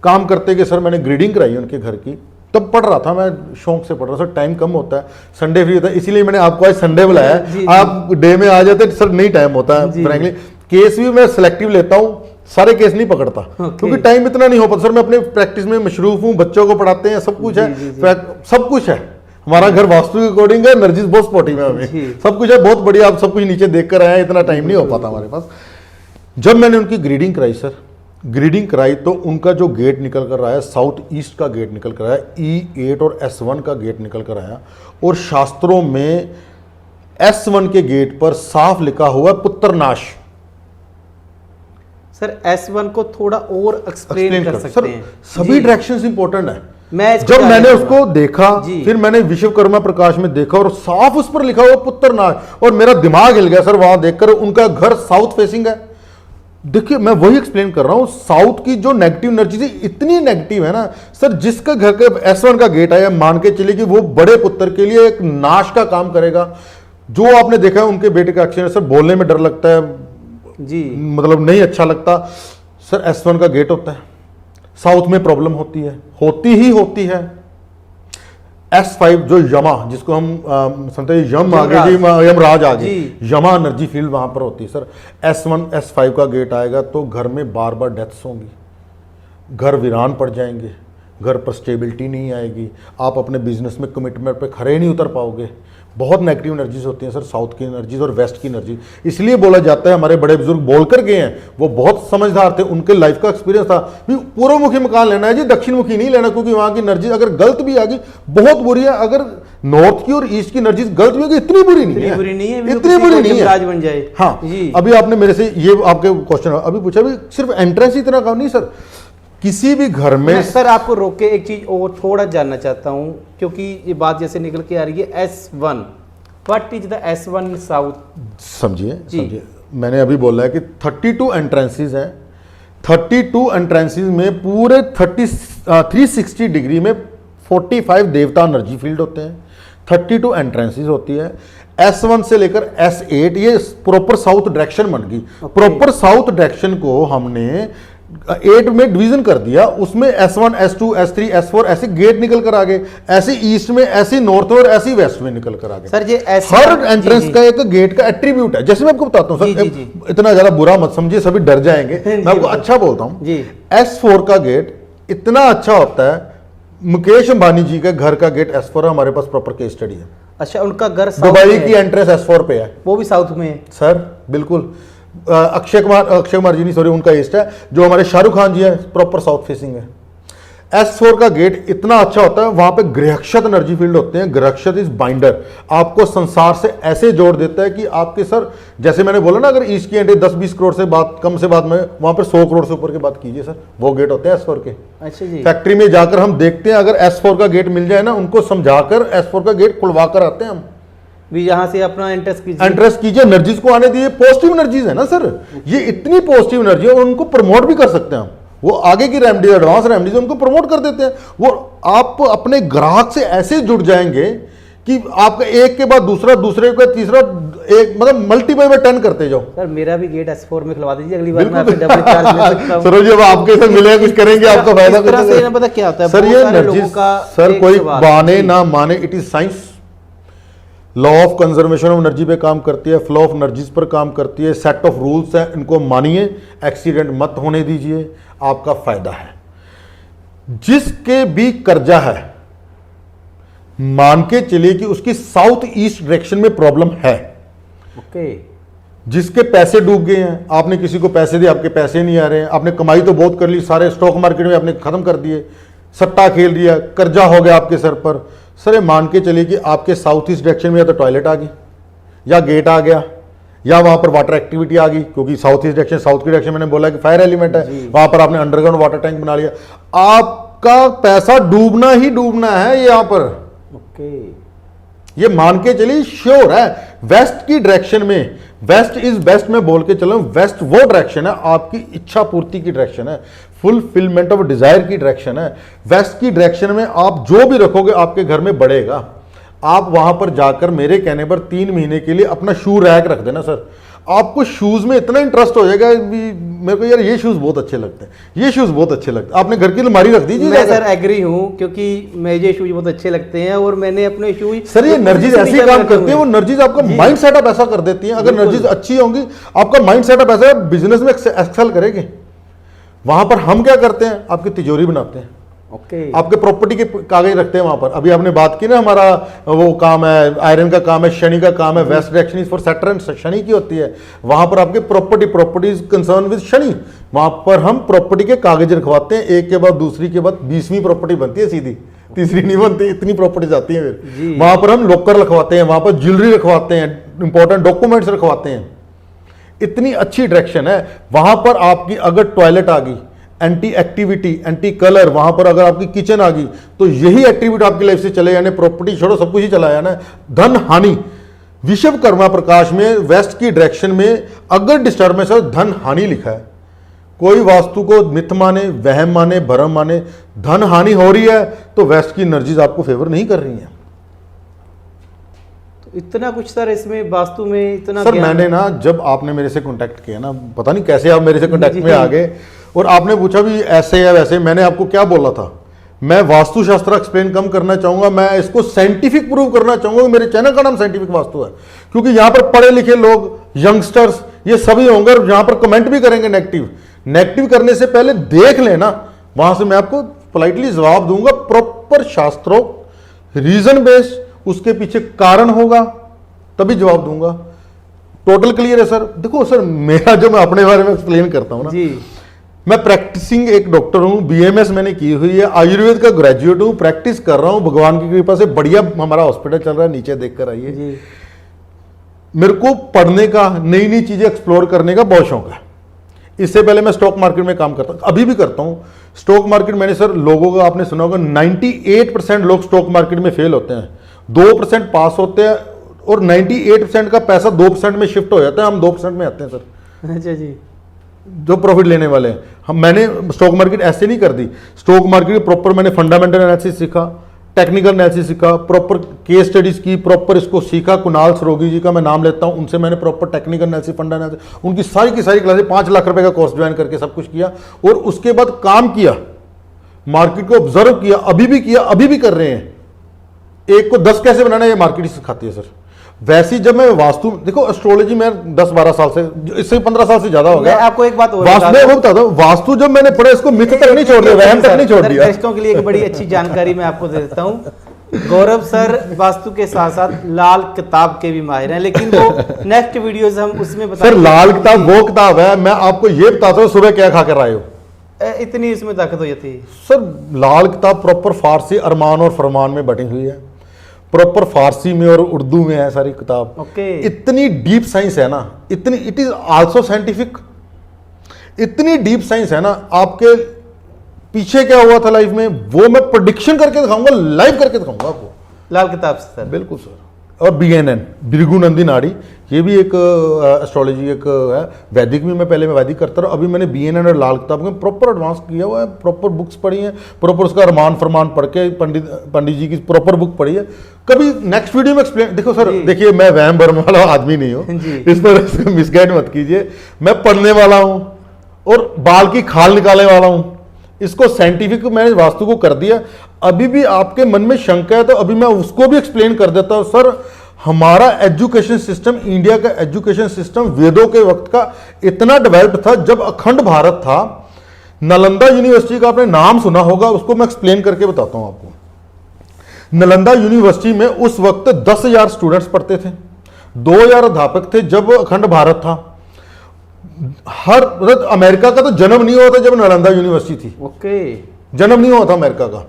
S2: काम करते कि सर मैंने ग्रीडिंग कराई उनके घर की, तब पढ़ रहा था मैं, शौक से पढ़ रहा था, सर टाइम कम होता है, संडे फ्री होता है, इसीलिए मैंने आपको आज संडे बुलाया है। आप डे में आ जाते सर, नहीं टाइम होता है फ्रैंकली। केस भी मैं सिलेक्टिव लेता हूँ, सारे केस नहीं पकड़ता क्योंकि टाइम इतना नहीं हो पाता। सर मैं अपने प्रैक्टिस में मशरूफ हूँ, बच्चों को पढ़ाते हैं, सब कुछ है, सब कुछ है। हमारा घर वास्तु के अकॉर्डिंग है, एनर्जीज बहुत सपोर्टिव है हमें, सब कुछ है, बहुत बढ़िया। आप सब कुछ नीचे देख कर आए हैं, इतना टाइम नहीं हो पाता हमारे पास। जब मैंने उनकी ग्रीडिंग कराई सर, ग्रीडिंग कराई तो उनका जो गेट निकल कर आया, साउथ ईस्ट का गेट निकल कर आया, E8 और S1 का गेट निकल कर आया। और शास्त्रों में S1 के गेट पर साफ लिखा हुआ पुत्रनाश।
S1: सर S1 को थोड़ा और एक्सप्लेन कर सकते
S2: सर,
S1: हैं?
S2: सभी डायरेक्शंस इंपॉर्टेंट है।
S1: मैं
S2: जब मैंने उसको देखा, फिर मैंने विश्वकर्मा प्रकाश में देखा और साफ उस पर लिखा हुआ पुत्रनाश, और मेरा दिमाग हिल गया सर वहां देखकर। उनका घर साउथ फेसिंग है। देखिए मैं वही एक्सप्लेन कर रहा हूं, साउथ की जो नेगेटिव एनर्जी इतनी नेगेटिव है ना सर, जिसका घर का S1 का गेट आया, मान के चलिए कि वो बड़े पुत्र के लिए एक नाश का काम करेगा। जो आपने देखा है उनके बेटे का अक्षर सर, बोलने में डर लगता है जी, मतलब नहीं अच्छा लगता सर। S1 का गेट होता है, साउथ में प्रॉब्लम होती है, होती ही होती है। S5 जो यमा, जिसको हम समझते हैं यम आगे जी, यमराज आगे, यमा एनर्जी फील्ड वहां पर होती है सर। S1 S5 का गेट आएगा तो घर में बार बार डेथ्स होंगी, घर वीरान पड़ जाएंगे, घर पर स्टेबिलिटी नहीं आएगी, आप अपने बिजनेस में कमिटमेंट पे खड़े नहीं उतर पाओगे। बहुत नेगेटिव एनर्जीज होती हैं सर, साउथ की एनर्जीज और वेस्ट की एनर्जी। इसलिए बोला जाता है, हमारे बड़े बुजुर्ग बोल कर गए हैं, वो बहुत समझदार थे, उनके लाइफ का एक्सपीरियंस था भी पूर्व मुखी मकान लेना है जी, दक्षिण मुखी नहीं लेना, क्योंकि वहां की एनर्जी अगर गलत भी आ गई बहुत बुरी है। अगर नॉर्थ की और ईस्ट की एनर्जीज गलत भी होगी, इतनी बुरी नहीं है, इतनी बुरी नहीं है, बन जाए। हाँ, अभी आपने मेरे से ये आपके क्वेश्चन अभी पूछा, भी सिर्फ एंट्रेंस ही इतना काम नहीं सर, किसी भी घर में।
S1: सर आपको रोक के एक चीज और थोड़ा जानना चाहता हूं, क्योंकि ये बात जैसे निकल के आ रही है S1, what is the S1 south?
S2: समझिए मैंने अभी बोला है कि 32 एंट्रेंसेस हैं, 32 एंट्रेंसेस में पूरे 360 डिग्री में 45 देवता एनर्जी फील्ड होते हैं, 32 एंट्रेंसेस होती है। S1 से लेकर S8 ये प्रॉपर साउथ डायरेक्शन बन गई। प्रॉपर साउथ डायरेक्शन को हमने 8 में डिवीजन कर दिया, उसमें S1 S2 S3 S4 ऐसे गेट निकल कर आ गए, ऐसे ईस्ट में, ऐसे नॉर्थ में और ऐसे वेस्ट में निकल कर आ गए।
S1: सर ये
S2: हर एंट्रेंस का एक गेट का एट्रीब्यूट है। जैसे मैं आपको बताता हूं सर, इतना ज्यादा बुरा मत समझिए, सभी डर जाएंगे, मैं आपको अच्छा बोलता हूं। S4 का गेट इतना अच्छा होता है, मुकेश अंबानी जी का घर का गेट S4 है, हमारे पास प्रॉपर केस स्टडी है।
S1: अच्छा, उनका घर
S2: दुबई की एंट्रेंस S4 पे है,
S1: वो भी साउथ में है
S2: सर, बिल्कुल। अक्षय कुमार जी नहीं, सॉरी, उनका ईस्ट है। जो हमारे शाहरुख खान जी है, प्रॉपर साउथ फेसिंग है। S4 का गेट इतना अच्छा होता है, वहां पे गृहक्षत एनर्जी फील्ड होते हैं। गृहक्षत इज बाइंडर, आपको संसार से ऐसे जोड़ देता है कि आपके सर, जैसे मैंने बोला ना, अगर ईस्ट की एंट्री 10-20 करोड़ से बात कम से बात में, वहां पर 100 करोड़ से ऊपर की बात कीजिए सर, वो गेट होते हैं S4 के।
S1: अच्छा जी।
S2: फैक्ट्री में जाकर हम देखते हैं, अगर S4 का गेट मिल जाए ना, उनको समझाकर S4 का गेट खुलवा कर आते हैं हम
S1: भी, यहां से अपना एंट्रेंस
S2: कीजिए, एनर्जीज को आने दीजिए। पॉजिटिव एनर्जीज है ना सर, ये इतनी पॉजिटिव एनर्जी है, उनको प्रमोट भी कर सकते हैं हम। वो आगे की रेमेडीज, एडवांस रेमेडीज उनको प्रमोट कर देते हैं। वो आप अपने ग्राहक से ऐसे जुड़ जाएंगे कि आपका एक के बाद दूसरा, दूसरे के तीसरा, एक मतलब मल्टीप्लाई में 10 करते जाओ।
S1: सर मेरा भी गेट S4 में खुलवा दीजिए, अगली बार मैं आपसे डबल चार्ज ले सकता हूं।
S2: सर जब आपके साथ मिले कुछ करेंगे, आपका फायदा
S1: पता क्या होता है
S2: सर, ये एनर्जी सर कोई माने ना माने, it is science. Law of conservation of energy पे काम करती है, फ्लो ऑफ एनर्जीज पर काम करती है। सेट ऑफ रूल्स हैं, इनको मानिए, एक्सीडेंट मत होने दीजिए, आपका फायदा है। जिसके भी कर्जा है, मान के चलिए कि उसकी साउथ ईस्ट डायरेक्शन में प्रॉब्लम है।
S1: ओके।
S2: जिसके पैसे डूब गए हैं, आपने किसी को पैसे दिए, आपके पैसे नहीं आ रहे हैं, आपने कमाई तो बहुत कर ली, सारे स्टॉक मार्केट में आपने खत्म कर दिए, सट्टा खेल दिया, कर्जा हो गया आपके सर पर। सर ये मान के चलिए कि आपके साउथ ईस्ट डायरेक्शन में या तो टॉयलेट आ गई, या गेट आ गया, या वहां पर वाटर एक्टिविटी आ गई, क्योंकि साउथ ईस्ट डायरेक्शन, साउथ की डायरेक्शन मैंने बोला कि फायर एलिमेंट है, वहां पर आपने अंडरग्राउंड वाटर टैंक बना लिया, आपका पैसा डूबना ही डूबना है यहां पर।
S1: ओके।
S2: ये मान के चलिए श्योर है। वेस्ट की डायरेक्शन में वेस्ट इज बेस्ट में बोल के चलो, वेस्ट वो डायरेक्शन है आपकी इच्छा पूर्ति की डायरेक्शन है, फुलफिलमेंट ऑफ डिजायर की डायरेक्शन है। वेस्ट की डायरेक्शन में आप जो भी रखोगे आपके घर में बढ़ेगा। आप वहां पर जाकर मेरे कहने पर 3 महीने के लिए अपना शू रैक रख देना सर, आपको शूज में इतना इंटरेस्ट हो जाएगा, मेरे को यार ये शूज बहुत अच्छे लगते हैं, ये शूज बहुत अच्छे लगते हैं। आपने घर की अलमारी रख दीजिए।
S1: मैं सर एग्री हूँ, क्योंकि मुझे शूज बहुत अच्छे लगते हैं और मैंने अपने शूज
S2: सर, ये एनर्जीज ऐसी काम करती है, वो एनर्जीज आपका माइंड सेटअप ऐसा कर देती है। अगर एनर्जीज अच्छी होंगी आपका माइंड सेटअप ऐसा बिजनेस में एक्सेल करेंगे। वहां पर हम क्या करते हैं, आपकी तिजोरी बनाते हैं, आपके प्रॉपर्टी के कागज रखते हैं वहां पर। अभी आपने बात की ना, हमारा वो काम है आयरन का काम है, शनि का काम है, west direction is for Saturn, Shani की होती है। वहां पर आपके property is concern with Shani, वहां पर हम प्रॉपर्टी के कागज रखवाते हैं, एक के बाद दूसरी के बाद 20वीं प्रॉपर्टी बनती है, सीधी तीसरी नहीं बनती, इतनी प्रॉपर्टीज आती है फिर। वहां पर हम लॉकर रखवाते हैं, वहां पर ज्वेलरी रखवाते हैं, इंपॉर्टेंट डॉक्यूमेंट्स रखवाते हैं। इतनी अच्छी डायरेक्शन है। वहां पर आपकी अगर टॉयलेट आ गई, एंटी एक्टिविटी, एंटी कलर, वहां पर अगर आपकी किचन आ गई तो यही एक्टिविटी आपकी लाइफ से चले, यानी प्रॉपर्टी छोड़ो सब कुछ ही चला जाना है। धन हानि, विश्वकर्मा प्रकाश में वेस्ट की डायरेक्शन में अगर डिस्टर्बेंस है, धन हानि लिखा है। कोई वास्तु को मिथ माने, वहम माने, भरम माने, धन हानि हो रही है तो वेस्ट की एनर्जीज आपको फेवर नहीं कर रही है।
S1: तो इतना कुछ सर इसमें वास्तु में इतना
S2: सर मैंने ना, जब आपने मेरे से कांटेक्ट किया ना, पता नहीं कैसे आप मेरे से कांटेक्ट में आ गए और आपने पूछा भी ऐसे या वैसे, मैंने आपको क्या बोला था, मैं वास्तुशास्त्र एक्सप्लेन कम करना चाहूंगा, मैं इसको साइंटिफिक प्रूव करना चाहूंगा। मेरे चैनल का नाम साइंटिफिक वास्तु है, क्योंकि यहां पर पढ़े लिखे लोग, यंगस्टर्स, ये सभी होंगे और यहां पर कमेंट भी करेंगे नेगेटिव करने से पहले देख लेना, वहां से मैं आपको पोलाइटली जवाब दूंगा, प्रॉपर शास्त्रों, रीजन बेस्ड, उसके पीछे कारण होगा तभी जवाब दूंगा। टोटल क्लियर है सर। देखो सर, मेरा जो मैं अपने बारे में एक्सप्लेन करता हूं ना जी, मैं प्रैक्टिसिंग एक डॉक्टर हूं, बीएमएस मैंने की हुई है, आयुर्वेद का ग्रेजुएट हूं, प्रैक्टिस कर रहा हूं, भगवान की कृपा से बढ़िया हमारा हॉस्पिटल चल रहा है, नीचे देख कर आइए। मेरे को पढ़ने का, नई नई चीजें एक्सप्लोर करने का बहुत शौक है। इससे पहले मैं स्टॉक मार्केट में काम करता, अभी भी करता हूं। स्टॉक मार्केट मैंने सर, लोगों का आपने सुना होगा 98% लोग स्टॉक मार्केट में फेल होते हैं, 2% पास होते हैं और 98% का पैसा 2% में शिफ्ट हो जाता है, हम 2% में आते हैं सर।
S1: अच्छा जी,
S2: जो प्रॉफिट लेने वाले हैं हम। मैंने स्टॉक मार्केट ऐसे नहीं कर दी, स्टॉक मार्केट की प्रॉपर मैंने फंडामेंटल एनालिसिस सीखा, टेक्निकल एनालिसिस सीखा, प्रॉपर केस स्टडीज की, प्रॉपर इसको सीखा। कुणाल सरोगी जी का मैं नाम लेता हूं, उनसे मैंने प्रॉपर टेक्निकल एनालिसिस, फंडा एनालिसिस, उनकी सारी की सारी क्लासेस, 5 लाख रुपए का कोर्स ज्वाइन करके सब कुछ किया और उसके बाद काम किया, मार्केट को ऑब्जर्व किया, अभी भी किया, अभी भी कर रहे हैं। एक को 10 कैसे बनाना है ये मार्केट ही सिखाती है सर। वैसे जब मैं वास्तु, देखो एस्ट्रोलॉजी में 10-12 साल से, इससे 15 साल से ज्यादा हो गया।
S1: आपको एक बात और
S2: बता दो, वास्तु जब मैंने पढ़ा, इसको मिथ तक नहीं छोड़ दिया, वहम तक नहीं छोड़ दिया।
S1: दर्शकों के लिए एक बड़ी अच्छी जानकारी मैं आपको दे देता हूं। गौरव सर वास्तु के साथ साथ लाल किताब के भी माहिर हैं, लेकिन वो नेक्स्ट वीडियोस हम उसमें बता।
S2: सर लाल किताब वो किताब है, मैं आपको ये बताता हूँ सुबह क्या खा कर आए हो,
S1: इतनी इसमें ताकत हो जाती है
S2: सर। लाल किताब प्रॉपर फारसी, अरमान और फरमान में बटी हुई है, प्रॉपर फारसी में और उर्दू में है सारी किताब। इतनी डीप साइंस है ना, इतनी, इट इज आल्सो साइंटिफिक, इतनी डीप साइंस है ना। आपके पीछे क्या हुआ था लाइफ में, वो मैं प्रेडिक्शन करके दिखाऊंगा, लाइव करके दिखाऊंगा आपको,
S1: लाल किताब से सर।
S2: बिल्कुल सर। और BNN, भृगुनंदी नाड़ी, ये भी एक एस्ट्रोलॉजी एक है, वैदिक भी मैं पहले मैं वैदिक करता रहा, अभी मैंने BNN और लाल किताब में प्रॉपर एडवांस किया हुआ है, प्रॉपर बुक्स पढ़ी हैं, प्रॉपर उसका अरमान फरमान पढ़ के, पंडित जी की प्रॉपर बुक पढ़ी है। कभी नेक्स्ट वीडियो में एक्सप्लेन, देखो सर, देखिए मैं वहम भरम वाला आदमी नहीं हूँ, इस तरह से मिसगाइड मत कीजिए। मैं पढ़ने वाला हूँ और बाल की खाल निकालने वाला हूँ, इसको साइंटिफिक मैंने वास्तु को कर दिया। अभी भी आपके मन में शंका है तो अभी मैं उसको भी एक्सप्लेन कर देता हूं। सर हमारा एजुकेशन सिस्टम, इंडिया का एजुकेशन सिस्टम वेदों के वक्त का इतना डेवलप था, जब अखंड भारत था। नालंदा यूनिवर्सिटी का आपने नाम सुना होगा, उसको मैं एक्सप्लेन करके बताता हूं आपको। नालंदा यूनिवर्सिटी में उस वक्त 10,000 स्टूडेंट्स पढ़ते थे, 2,000 अध्यापक थे जब अखंड भारत था। हर मतलब अमेरिका का तो जन्म नहीं हुआ था जब नालंदा यूनिवर्सिटी थी, जन्म नहीं हुआ था अमेरिका का।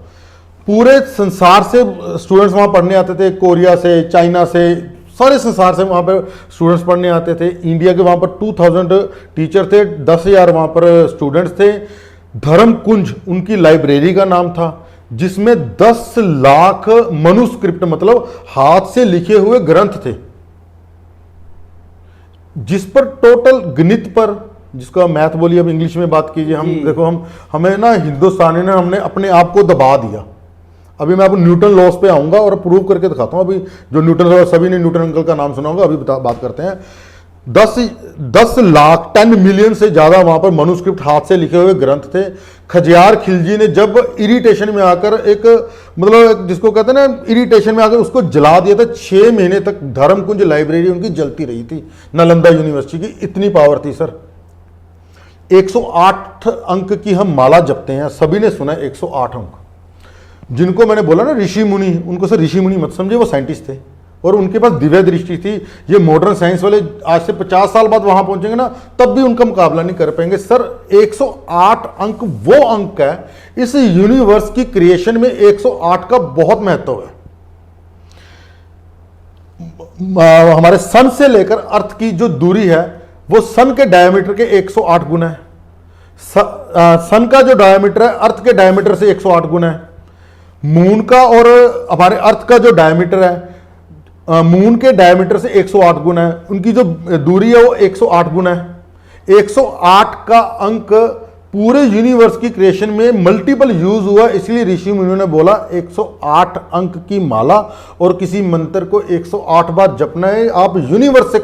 S2: पूरे संसार से स्टूडेंट्स वहां पढ़ने आते थे, कोरिया से, चाइना से, सारे संसार से वहां पर स्टूडेंट्स पढ़ने आते थे। इंडिया के वहां पर 2000 टीचर थे, 10,000 वहां पर स्टूडेंट्स थे। धर्म कुंज उनकी लाइब्रेरी का नाम था, जिसमें 10 लाख मनुस्क्रिप्ट, मतलब हाथ से लिखे हुए ग्रंथ थे। जिस पर टोटल गणित पर, जिसको आप मैथ बोलिए, अब इंग्लिश में बात कीजिए, हम देखो हमें ना हिंदुस्तानी ने हमने अपने आप को दबा दिया। अभी मैं आपको न्यूटन लॉस पे आऊंगा और प्रूव करके दिखाता हूं। अभी जो न्यूटन लॉ, सभी ने न्यूटन अंकल का नाम सुना होगा। अभी बात करते हैं 10 लाख 10 मिलियन से ज्यादा वहां पर मनुस्क्रिप्ट हाथ से लिखे हुए ग्रंथ थे। खजियार खिलजी ने जब इरिटेशन में आकर एक मतलब जिसको कहते हैं ना इरिटेशन में आकर उसको जला दिया था। 6 महीने तक धर्मकुंज लाइब्रेरी उनकी जलती रही थी, नालंदा यूनिवर्सिटी की। इतनी पावर थी सर। 108 अंक की हम माला जपते हैं, सभी ने सुना है 108 अंक। जिनको मैंने बोला ना ऋषि मुनि, उनको सर ऋषि मुनि मत समझे, वो साइंटिस्ट थे और उनके पास दिव्य दृष्टि थी। ये मॉडर्न साइंस वाले आज से 50 साल बाद वहां पहुंचेंगे ना, तब भी उनका मुकाबला नहीं कर पाएंगे। सर 108 अंक वो अंक है, इस यूनिवर्स की क्रिएशन में 108 का बहुत महत्व है। हमारे सन से लेकर अर्थ की जो दूरी है वो सन के डायमीटर के 108 गुना है। सन का जो डायमीटर है अर्थ के डायमीटर से 108 गुना है। मून का और हमारे अर्थ का जो डायमीटर है मून के डायमीटर से 108 गुना है। उनकी जो दूरी है वो 108 गुना है। 108 का अंक पूरे यूनिवर्स की क्रिएशन में मल्टीपल यूज हुआ, इसलिए ऋषि मुनियों ने बोला 108 अंक की माला और किसी मंत्र को 108 बार जपना है। आप यूनिवर्स से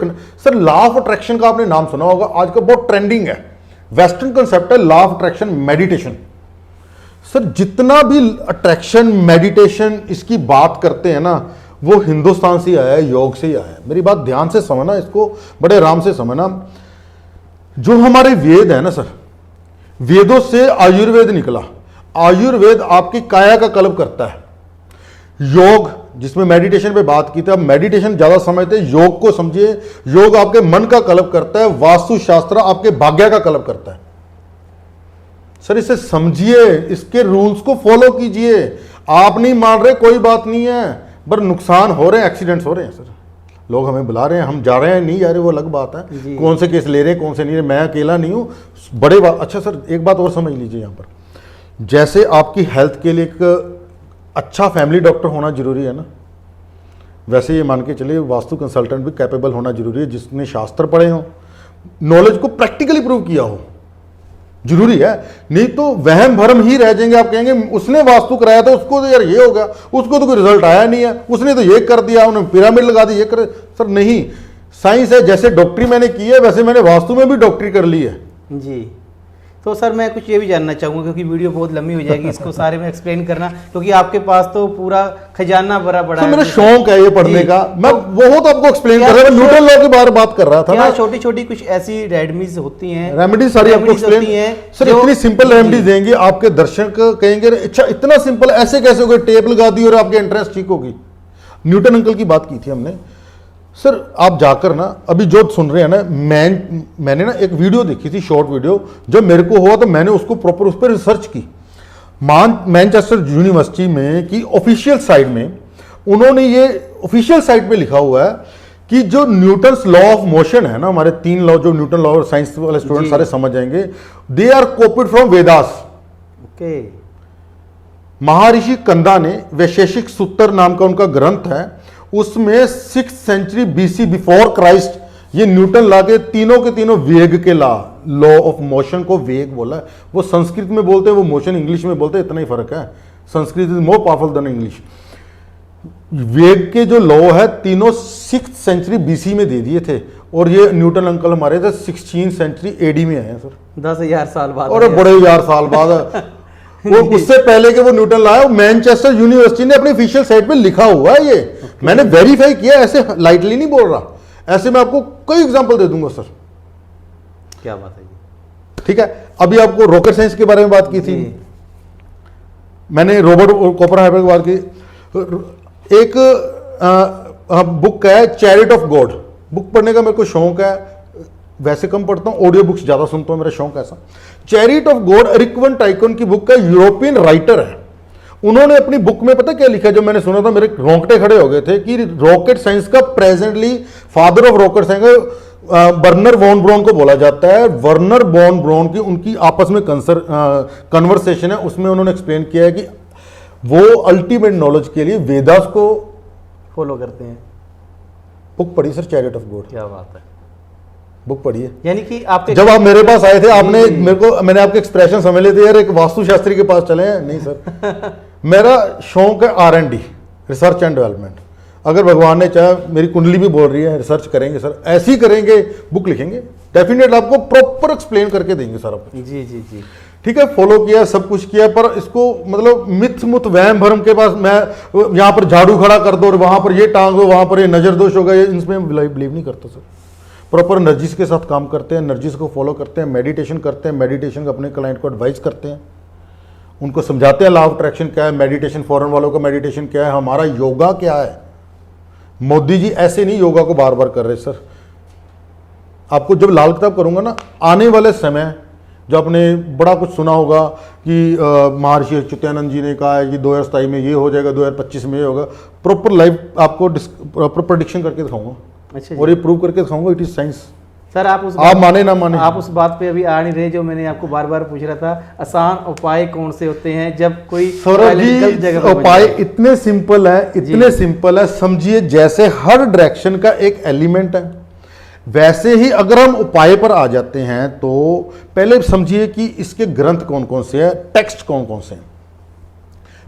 S2: सर लॉ ऑफ अट्रैक्शन का आपने नाम सुना होगा, आज का बहुत ट्रेंडिंग है। वेस्टर्न कंसेप्ट है law of attraction, meditation. Sir जितना भी अट्रैक्शन मेडिटेशन इसकी बात करते हैं ना, वो हिंदुस्तान से आया है, योग से ही आया है। मेरी बात ध्यान से समझना, इसको बड़े आराम से समझना। जो हमारे वेद है ना सर, वेदों से आयुर्वेद निकला। आयुर्वेद आपकी काया का कल्प करता है। योग जिसमें मेडिटेशन पे बात की थी, अब मेडिटेशन ज्यादा समझते, योग को समझिए। योग आपके मन का कल्प करता है, वास्तुशास्त्र आपके भाग्य का कल्प करता है। सर इसे समझिए, इसके रूल्स को फॉलो कीजिए। आप नहीं मान रहे कोई बात नहीं है, पर नुकसान हो रहे हैं, एक्सीडेंट्स हो रहे हैं सर। लोग हमें बुला रहे हैं, हम जा रहे हैं नहीं जा रहे, वो अलग बात है। कौन से केस ले रहे हैं कौन से नहीं रहे, मैं अकेला नहीं हूं, बड़े बात। अच्छा सर एक बात और समझ लीजिए, यहाँ पर जैसे आपकी हेल्थ के लिए एक अच्छा फैमिली डॉक्टर होना जरूरी है ना, वैसे ये मान के चलिए वास्तु कंसल्टेंट भी कैपेबल होना जरूरी है, जिसने शास्त्र पढ़े हो, नॉलेज को प्रैक्टिकली प्रूव किया हो, जरूरी है। नहीं तो वहम भरम ही रह जाएंगे। आप कहेंगे उसने वास्तु कराया था, उसको तो यार ये हो गया, उसको तो कोई रिजल्ट आया नहीं है, उसने तो ये कर दिया, उन्होंने पिरामिड लगा दी, ये कर। सर नहीं, साइंस है, जैसे डॉक्टरी मैंने की है वैसे मैंने वास्तु में भी डॉक्टरी कर ली है
S1: जी। तो सर मैं कुछ ये भी जानना चाहूँगा, क्योंकि वीडियो बहुत लंबी हो जाएगी, इसको सारे में एक्सप्लेन करना, क्योंकि आपके पास तो पूरा खजाना भरा बड़ा है।
S2: मेरा शौक है ये पढ़ने का, मैं बहुत आपको एक्सप्लेन कर रहा हूँ। न्यूटन लॉ के बारे में बात कर रहा था ना।
S1: छोटी छोटी कुछ ऐसी रेमेडीज होती हैं,
S2: रेमेडीज सारी आपको एक्सप्लेन है सर। इतनी सिंपल रेमेडीज देंगे, आपके दर्शक कहेंगे अच्छा इतना सिंपल ऐसे कैसे हो गए, टेप लगा दी और आपके इंटरेस्ट ठीक होगी। न्यूटन अंकल की बात की थी हमने सर। आप जाकर ना अभी जो सुन रहे हैं ना, मैंने ना एक वीडियो देखी थी, शॉर्ट वीडियो, जब मेरे को हुआ तो मैंने उसको प्रॉपर उस पर रिसर्च की। मैनचेस्टर यूनिवर्सिटी में की ऑफिशियल साइट में उन्होंने ये ऑफिशियल साइट पे लिखा हुआ है कि जो न्यूटन्स लॉ ऑफ मोशन है ना, हमारे 3 लॉ, जो न्यूटन लॉ और साइंस वाले स्टूडेंट सारे समझ जाएंगे, they are copied from Vedas.
S1: Okay.
S2: Maharshi Kanada ने वैशेषिक सूत्र नाम का उनका ग्रंथ है, उसमें 6th century BC before Christ ये न्यूटन ला के तीनों वेग के लॉ ऑफ मोशन को वेग बोला है। वो संस्कृत में बोलते हैं, वो मोशन इंग्लिश में बोलते हैं, इतना ही फर्क है। Sanskrit is more powerful than English. वेग के जो लॉ है तीनों 6th सेंचुरी BC में दे दिए थे, और ये न्यूटन अंकल हमारे थे 16th सेंचुरी AD में आए हैं सर।
S1: 10,000 साल बाद।
S2: और बड़े 1000 साल बाद वो उससे पहले के वो न्यूटन लाया। मैनचेस्टर यूनिवर्सिटी ने अपनी ऑफिशियल साइट पे लिखा हुआ है ये। मैंने वेरीफाई किया, ऐसे लाइटली नहीं बोल रहा, ऐसे मैं आपको कई एग्जांपल दे दूंगा सर।
S1: क्या बात है ये।
S2: ठीक है, अभी आपको रॉकेट साइंस के बारे में बात की थी, मैंने रॉबर्ट कोपनहाइमर की बात की। एक बुक है चैरिट ऑफ गॉड, बुक पढ़ने का मेरे को शौक है, वैसे कम पढ़ता हूं, ऑडियो बुक्स ज्यादा सुनता हूं, मेरा शौक ऐसा। Chariot of God Rick one tycoon की बुक का यूरोपियन राइटर है। उन्होंने अपनी बुक में पता क्या लिखा, जब मैंने सुना था मेरे रोंगटे खड़े हो गए थे, कि रॉकेट साइंस का presently father of rocket science Wernher von Braun को बोला जाता है। वर्नर वॉन ब्राउन की उनकी आपस में कन्वर्सेशन है, उसमें उन्होंने एक्सप्लेन किया है कि वो अल्टीमेट नॉलेज के लिए वेदास को
S1: फॉलो करते हैं।
S2: बुक पढ़ी सर, चैरिट ऑफ गॉड।
S1: क्या बात है।
S2: बुक पढ़िए।
S1: यानी कि आपके
S2: जब आप मेरे पास आए थे आपने मैंने आपके एक्सप्रेशन समझ लिए थे, यार एक वास्तुशास्त्री के पास चले हैं। नहीं सर मेरा शौक है R&D, रिसर्च एंड डेवलपमेंट। अगर भगवान ने चाहे, मेरी कुंडली भी बोल रही है रिसर्च करेंगे सर, ऐसे ही करेंगे, बुक लिखेंगे, डेफिनेट आपको प्रॉपर एक्सप्लेन करके देंगे सारा कुछ।
S1: जी जी जी
S2: ठीक है, फॉलो किया, सब कुछ किया, पर इसको मतलब मिथ मुत वहम भरम के पास मैं यहाँ पर झाड़ू खड़ा कर दो और वहां पर ये टांग दो, वहां पर ये नजर दोष होगा, ये इसमें बिलीव नहीं करता सर। प्रॉपर एनर्जीज के साथ काम करते हैं, एनर्जीज को फॉलो करते हैं, मेडिटेशन करते हैं, मेडिटेशन का अपने क्लाइंट को एडवाइस करते हैं, उनको समझाते हैं लॉ ऑफ अट्रैक्शन क्या है, मेडिटेशन, फॉरेन वालों का मेडिटेशन क्या है, हमारा योगा क्या है। मोदी जी ऐसे नहीं योगा को बार बार कर रहे सर। आपको जब लाल किताब करूंगा ना, आने वाले समय जो आपने बड़ा कुछ सुना होगा कि महर्षि अच्युतानंद जी ने कहा है कि 2027 में ये हो जाएगा, 2025 में ये होगा, प्रॉपर लाइव आपको प्रॉपर प्रेडिक्शन करके दिखाऊंगा।
S1: अच्छा
S2: और ये प्रूव करके दिखाऊंगा, इट इज साइंस।
S1: सर आप
S2: माने ना माने,
S1: आप उस बात पे अभी आ नहीं रहे जो मैंने आपको बार बार पूछ रहा था, आसान उपाय कौन से होते हैं जब कोई
S2: सौरभ जी उपाय इतने सिंपल है, इतने सिंपल है, समझिए जैसे हर डायरेक्शन का एक एलिमेंट है, वैसे ही अगर हम उपाय पर आ जाते हैं तो पहले समझिए कि इसके ग्रंथ कौन कौन से हैं, टेक्स्ट कौन कौन से हैं।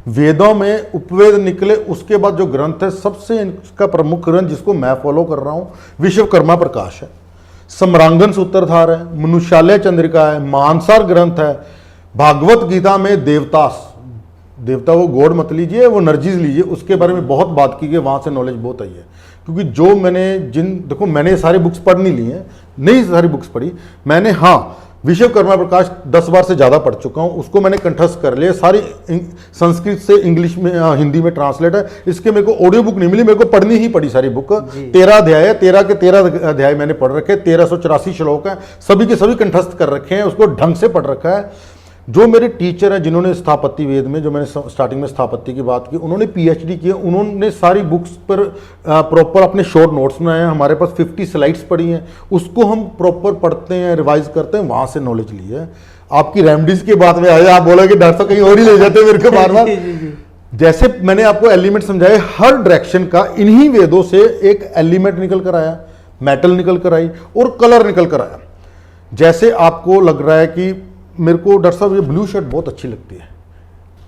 S2: वेदों में उपवेद निकले, उसके बाद जो ग्रंथ है सबसे इसका प्रमुख ग्रंथ जिसको मैं फॉलो कर रहा हूं विश्वकर्मा प्रकाश है, सम्रांगन सूत्रधार है, मनुष्यालय चंद्रिका है, मानसार ग्रंथ है, भागवत गीता में देवता वो गॉड मत लीजिए, वो नर्जिस लीजिए, उसके बारे में बहुत बात की गई, वहां से नॉलेज बहुत आई है। क्योंकि जो मैंने सारी बुक्स पढ़ नहीं ली हैं, नहीं सारी बुक्स पढ़ी मैंने, हाँ विश्वकर्मा प्रकाश 10 बार से ज़्यादा पढ़ चुका हूँ, उसको मैंने कंठस्थ कर लिया, सारी संस्कृत से इंग्लिश में हिंदी में ट्रांसलेट है। इसके मेरे को ऑडियो बुक नहीं मिली, मेरे को पढ़नी ही पड़ी सारी बुक। 13 अध्याय है, 13 के 13 अध्याय मैंने पढ़ रखे, 1384 श्लोक हैं, सभी के सभी कंठस्थ कर रखे हैं, उसको ढंग से पढ़ रखा है। जो मेरे टीचर हैं जिन्होंने स्थापत्य वेद में, जो मैंने स्टार्टिंग में स्थापत्य की बात की, उन्होंने PhD किया, उन्होंने सारी बुक्स पर प्रॉपर अपने शॉर्ट नोट्स बनाए हैं, हमारे पास 50 स्लाइड्स पड़ी हैं, उसको हम प्रॉपर पढ़ते हैं, रिवाइज करते हैं, वहां से नॉलेज ली है। आपकी रेमडीज की बात में आए, आप बोला कि डॉक्टर साहब कहीं और ही ले जाते हैं मेरे को बार बार। जैसे मैंने आपको एलिमेंट समझाए, हर डायरेक्शन का इन्हीं वेदों से एक एलिमेंट निकल कर आया, मेटल निकल कर आई और कलर निकल कर आया। जैसे आपको लग रहा है कि मेरे को डॉक्टर साहब ये ब्लू शर्ट बहुत अच्छी लगती है,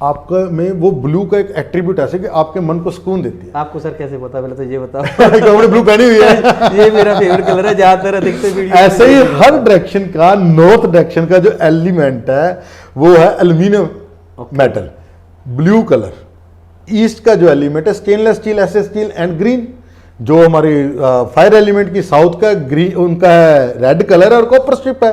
S2: आपका में वो ब्लू का एक एट्रीब्यूट ऐसे कि आपके मन को सुकून देती है।
S1: आपको सर कैसे पता, पहले तो ये बताओ।
S2: आपने ब्लू पहनी हुई है।
S1: ये मेरा फेवरेट कलर है, ज्यादातर अधिकतर वीडियो।
S2: ऐसे ही हर डायरेक्शन का, नॉर्थ डायरेक्शन का जो एलिमेंट है वो है aluminium metal, blue colour. East का जो एलिमेंट है stainless steel, SS steel and green. जो हमारी फायर एलिमेंट की साउथ का ग्रीन, उनका है रेड कलर और कॉपर स्ट्रिप है।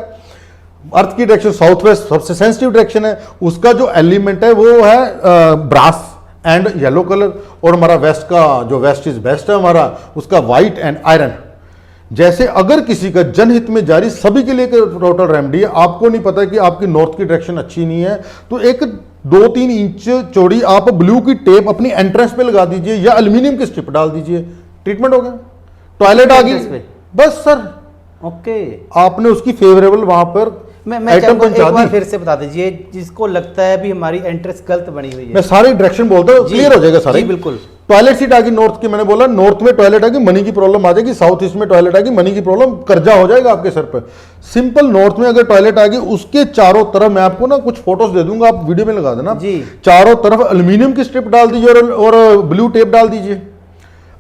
S2: अर्थ की डायरेक्शन साउथ वेस्ट सबसे सेंसिटिव डायरेक्शन है, उसका जो एलिमेंट है वो है ब्रास एंड येलो कलर। और हमारा वेस्ट का जो वेस्ट इज बेस्ट है हमारा, उसका व्हाइट एंड आयरन। जैसे अगर किसी का जनहित में जारी सभी के लिए टोटल रेमेडी है, आपको नहीं पता कि आपकी नॉर्थ की डायरेक्शन अच्छी नहीं है तो एक 2-3 इंच चौड़ी आप ब्लू की टेप अपनी एंट्रेंस पे लगा दीजिए या एल्यूमिनियम की स्ट्रिप डाल दीजिए, ट्रीटमेंट हो गया। टॉयलेट आ गई बस सर,
S1: ओके,
S2: आपने उसकी फेवरेबल वहां पर
S1: मैं एक बार फिर से बता दीजिए, जिसको लगता है भी हमारी एंट्रेंस गलत बनी हुई है।
S2: मैं सारी डायरेक्शन बोलता हूँ, क्लियर हो जाएगा सारे।
S1: जी बिल्कुल।
S2: टॉयलेट सीट आ गई नॉर्थ की, मैंने बोला नॉर्थ में टॉयलेट आ गई, मनी की प्रॉब्लम आ जाएगी। साउथ ईस्ट में टॉयलेट आ गई, मनी की प्रॉब्लम, कर्जा हो जाएगा आपके सर पर। सिंपल, नॉर्थ में अगर टॉयलेट आ गई, उसके चारों तरफ मैं आपको ना कुछ फोटोज दे दूंगा, आप वीडियो में लगा देना
S1: जी।
S2: चारों तरफ एल्यूमिनियम की स्ट्रिप डाल दीजिए और ब्लू टेप डाल दीजिए।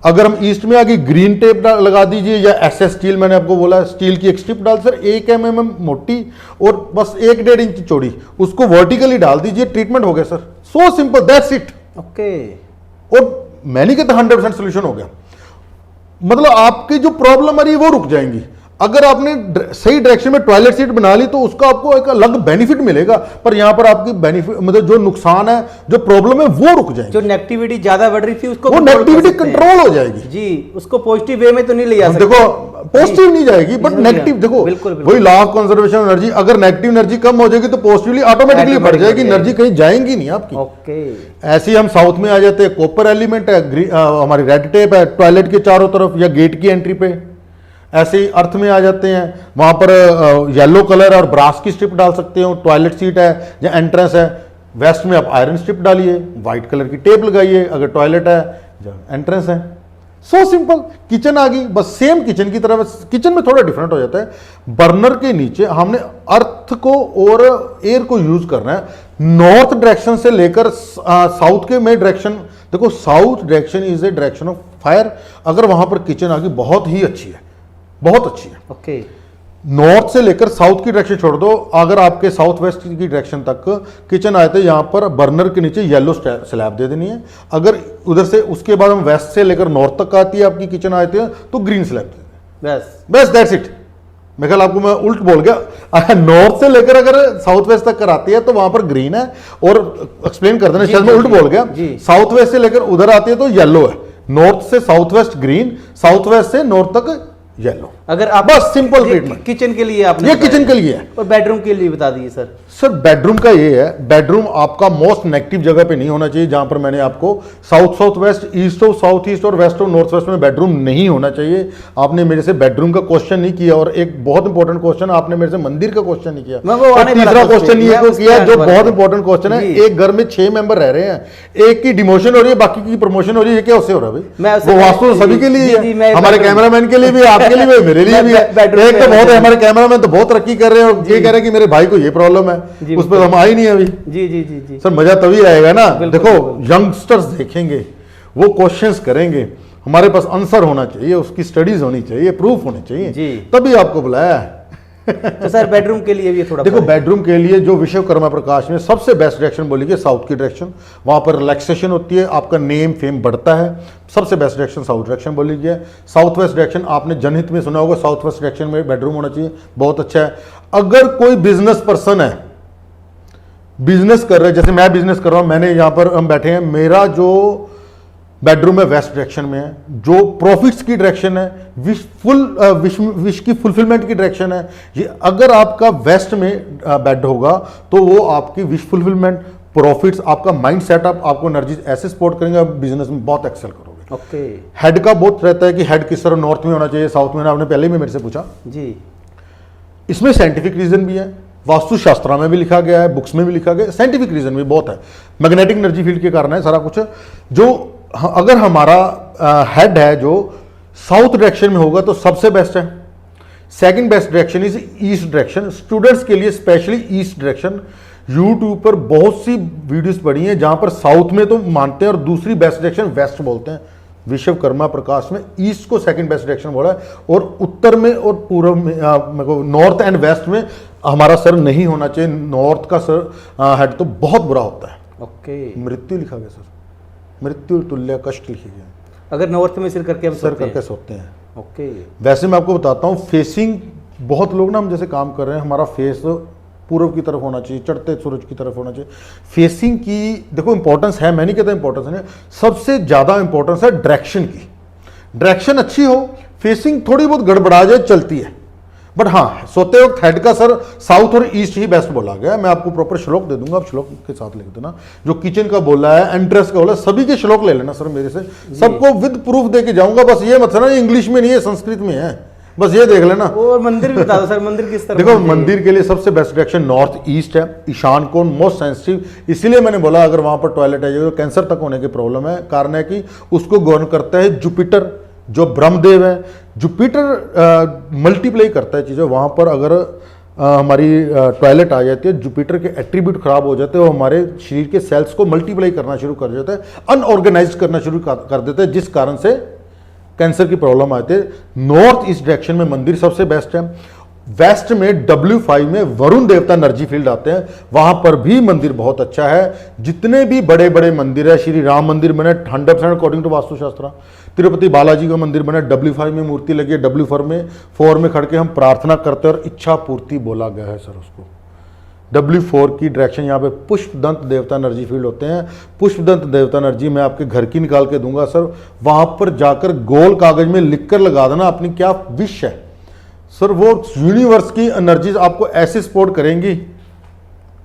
S2: अगर हम ईस्ट में आ गई ग्रीन टेप लगा दीजिए या एसएस स्टील, मैंने आपको बोला स्टील की एक स्ट्रिप डाल सर 1 mm मोटी और बस 1-1.5 इंच चौड़ी, उसको वर्टिकली डाल दीजिए, ट्रीटमेंट हो गया sir. So simple, that's it.
S1: Okay.
S2: और मैं नहीं कहता 100% सोल्यूशन हो गया, मतलब आपकी जो प्रॉब्लम आ रही है वो रुक जाएंगी। अगर आपने सही डायरेक्शन में टॉयलेट सीट बना ली तो उसका आपको एक अलग बेनिफिट मिलेगा, पर यहां पर आपकी बेनिफिट मतलब जो नुकसान है, जो प्रॉब्लम है वो रुक जाएगी।
S1: जो नेगेटिविटी ज्यादा बढ़ रही थी उसको
S2: वो नेगेटिविटी कंट्रोल हो जाएगी
S1: जी, उसको पॉजिटिव वे में तो नहीं ले जा सकते।
S2: देखो पॉजिटिव नहीं जाएगी बट नेगेटिव, देखो वही लॉ ऑफ कंजर्वेशन एनर्जी, अगर नेगेटिव एनर्जी कम हो जाएगी तो पॉजिटिवली ऑटोमेटिकली बढ़ जाएगी, एनर्जी कहीं जाएंगी नहीं आपकी।
S1: ओके।
S2: ऐसे ही हम साउथ में आ जाते हैं, कॉपर एलिमेंट है, हमारी रेड टेप है टॉयलेट के चारों तरफ या गेट की एंट्री पे। ऐसे ही अर्थ में आ जाते हैं, वहां पर येलो कलर और ब्रास की स्ट्रिप डाल सकते हो, टॉयलेट सीट है या एंट्रेंस है। वेस्ट में आप आयरन स्ट्रिप डालिए, व्हाइट कलर की टेप लगाइए अगर टॉयलेट है, एंट्रेंस है। So simple. किचन आ गई, बस सेम किचन की तरह, बस किचन में थोड़ा डिफरेंट हो जाता है। बर्नर के नीचे हमने अर्थ को और एयर को यूज करना है। नॉर्थ डायरेक्शन से लेकर साउथ के में डायरेक्शन, देखो south direction is a direction of fire. अगर वहां पर किचन आ गई बहुत ही अच्छी है, बहुत अच्छी है।
S1: ओके।
S2: नॉर्थ से लेकर साउथ की डायरेक्शन छोड़ दो, अगर आपके साउथ वेस्ट की डायरेक्शन तक किचन आए थे, यहां पर बर्नर के नीचे येलो स्लैब दे देनी है। अगर उधर से उसके बाद हम वेस्ट से लेकर नॉर्थ तक आती है आपकी किचन आए थे, तो ग्रीन स्लैब दे दें।
S1: बस
S2: बस दैट्स इट। मैं कल आपको मैं उल्ट बोल गया, अगर नॉर्थ से लेकर अगर साउथ वेस्ट तक कर आती है तो वहां पर ग्रीन है, और एक्सप्लेन कर देना, शायद मैं उल्ट बोल गया। साउथ वेस्ट से लेकर उधर आती है तो येलो है, नॉर्थ से south west green, south west से नॉर्थ तक येलो।
S1: अगर आप
S2: बस सिंपल ट्रीटमेंट।
S1: किचन के लिए आपने
S2: ये
S1: बताया।
S2: किचन के लिए है।
S1: और बेडरूम के लिए बता दीजिए सर।
S2: सर बेडरूम का ये है, बेडरूम आपका मोस्ट नेगेटिव जगह पे नहीं होना चाहिए, जहां पर मैंने आपको south south west, east of south east और वेस्ट ऑफ नॉर्थ वेस्ट में बेडरूम नहीं होना चाहिए। आपने मेरे से बेडरूम का क्वेश्चन नहीं किया, और एक बहुत इंपॉर्टेंट क्वेश्चन आपने मेरे से मंदिर का क्वेश्चन नहीं किया। और तीसरा क्वेश्चन ये किया जो बहुत इंपॉर्टेंट क्वेश्चन है, एक घर में 6 मेंबर रह रहे हैं, एक की डिमोशन हो रही है, बाकी की प्रमोशन हो रही है, क्या उससे हो रहा है भाई? वो वास्तु सभी के लिए है, हमारे कैमरामैन के लिए भी, आपके लिए भी, मेरे लिए भी है। एक तो बहुत है, हमारे कैमरामैन तो बहुत तरक्की कर रहे हैं, और ये कह रहे हैं कि मेरे भाई को ये प्रॉब्लम है, उस पर हम आई नहीं है अभी।
S1: जी जी जी जी
S2: सर मजा तभी आएगा ना, देखो यंगस्टर्स देखेंगे, वो क्वेश्चंस करेंगे, हमारे पास आंसर होना चाहिए, उसकी स्टडीज होनी चाहिए, प्रूफ होने चाहिए, तभी आपको बुलाया है।
S1: तो सर बेडरूम के लिए भी थोड़ा
S2: देखो बेडरूम के लिए जो विश्वकर्मा प्रकाश में सबसे बेस्ट डायरेक्शन बोलेंगे साउथ की डायरेक्शन, वहां पर रिलैक्सेशन होती है, आपका नेम फेम बढ़ता है। सबसे बेस्ट डायरेक्शन साउथ डायरेक्शन बोलीजिए। साउथ वेस्ट डायरेक्शन आपने जनहित में सुना होगा, साउथ वेस्ट डायरेक्शन में बेडरूम होना चाहिए, बहुत अच्छा है। अगर कोई बिजनेस पर्सन है, बिजनेस कर रहे हैं, जैसे मैं बिजनेस कर रहा हूं, मैंने यहां पर हम बैठे हैं, मेरा जो बेडरूम है वेस्ट डायरेक्शन में है, जो प्रॉफिट्स की डायरेक्शन है, विश की फुलफिलमेंट की डायरेक्शन है, ये अगर आपका वेस्ट में बेड होगा तो वो आपकी विश फुलफिलमेंट, प्रॉफिट्स, आपका माइंड सेटअप, आपको एनर्जी ऐसे सपोर्ट करेंगे, आप बिजनेस में बहुत एक्सेल करोगे।
S1: ओके।
S2: हेड का बहुत रहता है कि हेड किस तरह नॉर्थ में होना चाहिए, साउथ में, आपने पहले ही मेरे से पूछा
S1: जी। इसमें
S2: साइंटिफिक रीजन भी है, वास्तुशास्त्र में भी लिखा गया है, बुक्स में भी लिखा गया है, साइंटिफिक रीजन भी बहुत है, मैग्नेटिक एनर्जी फील्ड के कारण है सारा कुछ। जो अगर हमारा हेड है जो साउथ डायरेक्शन में होगा तो सबसे बेस्ट है। Second best direction is east direction, students के लिए स्पेशली ईस्ट डायरेक्शन। यूट्यूब पर बहुत सी वीडियोस पड़ी हैं जहां पर साउथ में तो मानते हैं और दूसरी बेस्ट डायरेक्शन वेस्ट बोलते हैं। विश्वकर्मा प्रकाश में ईस्ट को सेकंड बेस्ट डायरेक्शन बोला है, और उत्तर में और पूर्व में नॉर्थ एंड वेस्ट में हमारा सर नहीं होना चाहिए। नॉर्थ का सर हेड तो बहुत बुरा होता है।
S1: ओके।
S2: मृत्यु लिखा गया सर, मृत्यु तुल्य कष्ट लिखी गया।
S1: अगर नॉर्थ में सिर करके हम
S2: सर करके सोते हैं।
S1: ओके।
S2: वैसे मैं आपको बताता हूँ, फेसिंग बहुत लोग ना, हम जैसे काम कर रहे हैं, हमारा फेस पूर्व की तरफ होना चाहिए, चढ़ते सूरज की तरफ होना चाहिए। फेसिंग की देखो इंपॉर्टेंस है, मैं नहीं कहता इंपॉर्टेंस नहीं, सबसे ज्यादा इंपॉर्टेंस है डायरेक्शन की। डायरेक्शन अच्छी हो, फेसिंग थोड़ी बहुत गड़बड़ा जाए चलती है, बट हाँ सोते वक्त हेड का सर साउथ और ईस्ट ही बेस्ट बोला गया। मैं आपको प्रॉपर श्लोक दे दूंगा, आप श्लोक के साथ लिख देना, जो किचन का बोला है, एंट्रेंस का बोला है, सभी के श्लोक ले लेना सर मेरे से, सबको विद प्रूफ दे के जाऊंगा। बस ये मत समझना इंग्लिश में नहीं है, संस्कृत में है, बस ये देख लेना।
S1: और मंदिर भी बता दो सर, मंदिर किस तरह?
S2: देखो मंदिर के लिए सबसे बेस्ट डायरेक्शन नॉर्थ ईस्ट है, ईशान कोण मोस्ट सेंसिटिव, इसीलिए मैंने बोला अगर वहां पर टॉयलेट है जो कैंसर तक होने की प्रॉब्लम है। कारण है कि उसको गवर्न करता है जुपिटर, जो ब्रह्मदेव है। जुपिटर मल्टीप्लाई करता है चीज़ें, वहाँ पर अगर हमारी टॉयलेट आ जाती है, जुपिटर के एट्रीब्यूट खराब हो जाते हैं, वो हमारे शरीर के सेल्स को मल्टीप्लाई करना शुरू कर देता है, अनऑर्गेनाइज करना शुरू कर देता है, जिस कारण से कैंसर की प्रॉब्लम आती है। नॉर्थ ईस्ट डायरेक्शन में मंदिर सबसे बेस्ट है। वेस्ट में W5 में वरुण देवता एनर्जी फील्ड आते हैं, वहां पर भी मंदिर बहुत अच्छा है। जितने भी बड़े बड़े मंदिर है, श्री राम मंदिर बने 100% अकॉर्डिंग टू वास्तुशास्त्र, तिरुपति बालाजी का मंदिर बना W5 में, मूर्ति लगी है W4 में खड़ के हम प्रार्थना करते हैं और इच्छा पूर्ति बोला गया है सर उसको। W4 की डायरेक्शन यहाँ पे पुष्पदंत देवता एनर्जी फील्ड होते हैं। पुष्पदंत देवता एनर्जी मैं आपके घर की निकाल के दूंगा सर, वहां पर जाकर गोल कागज में लिखकर लगा देना अपनी क्या विश है सर, वो यूनिवर्स की एनर्जीज आपको ऐसे सपोर्ट करेंगी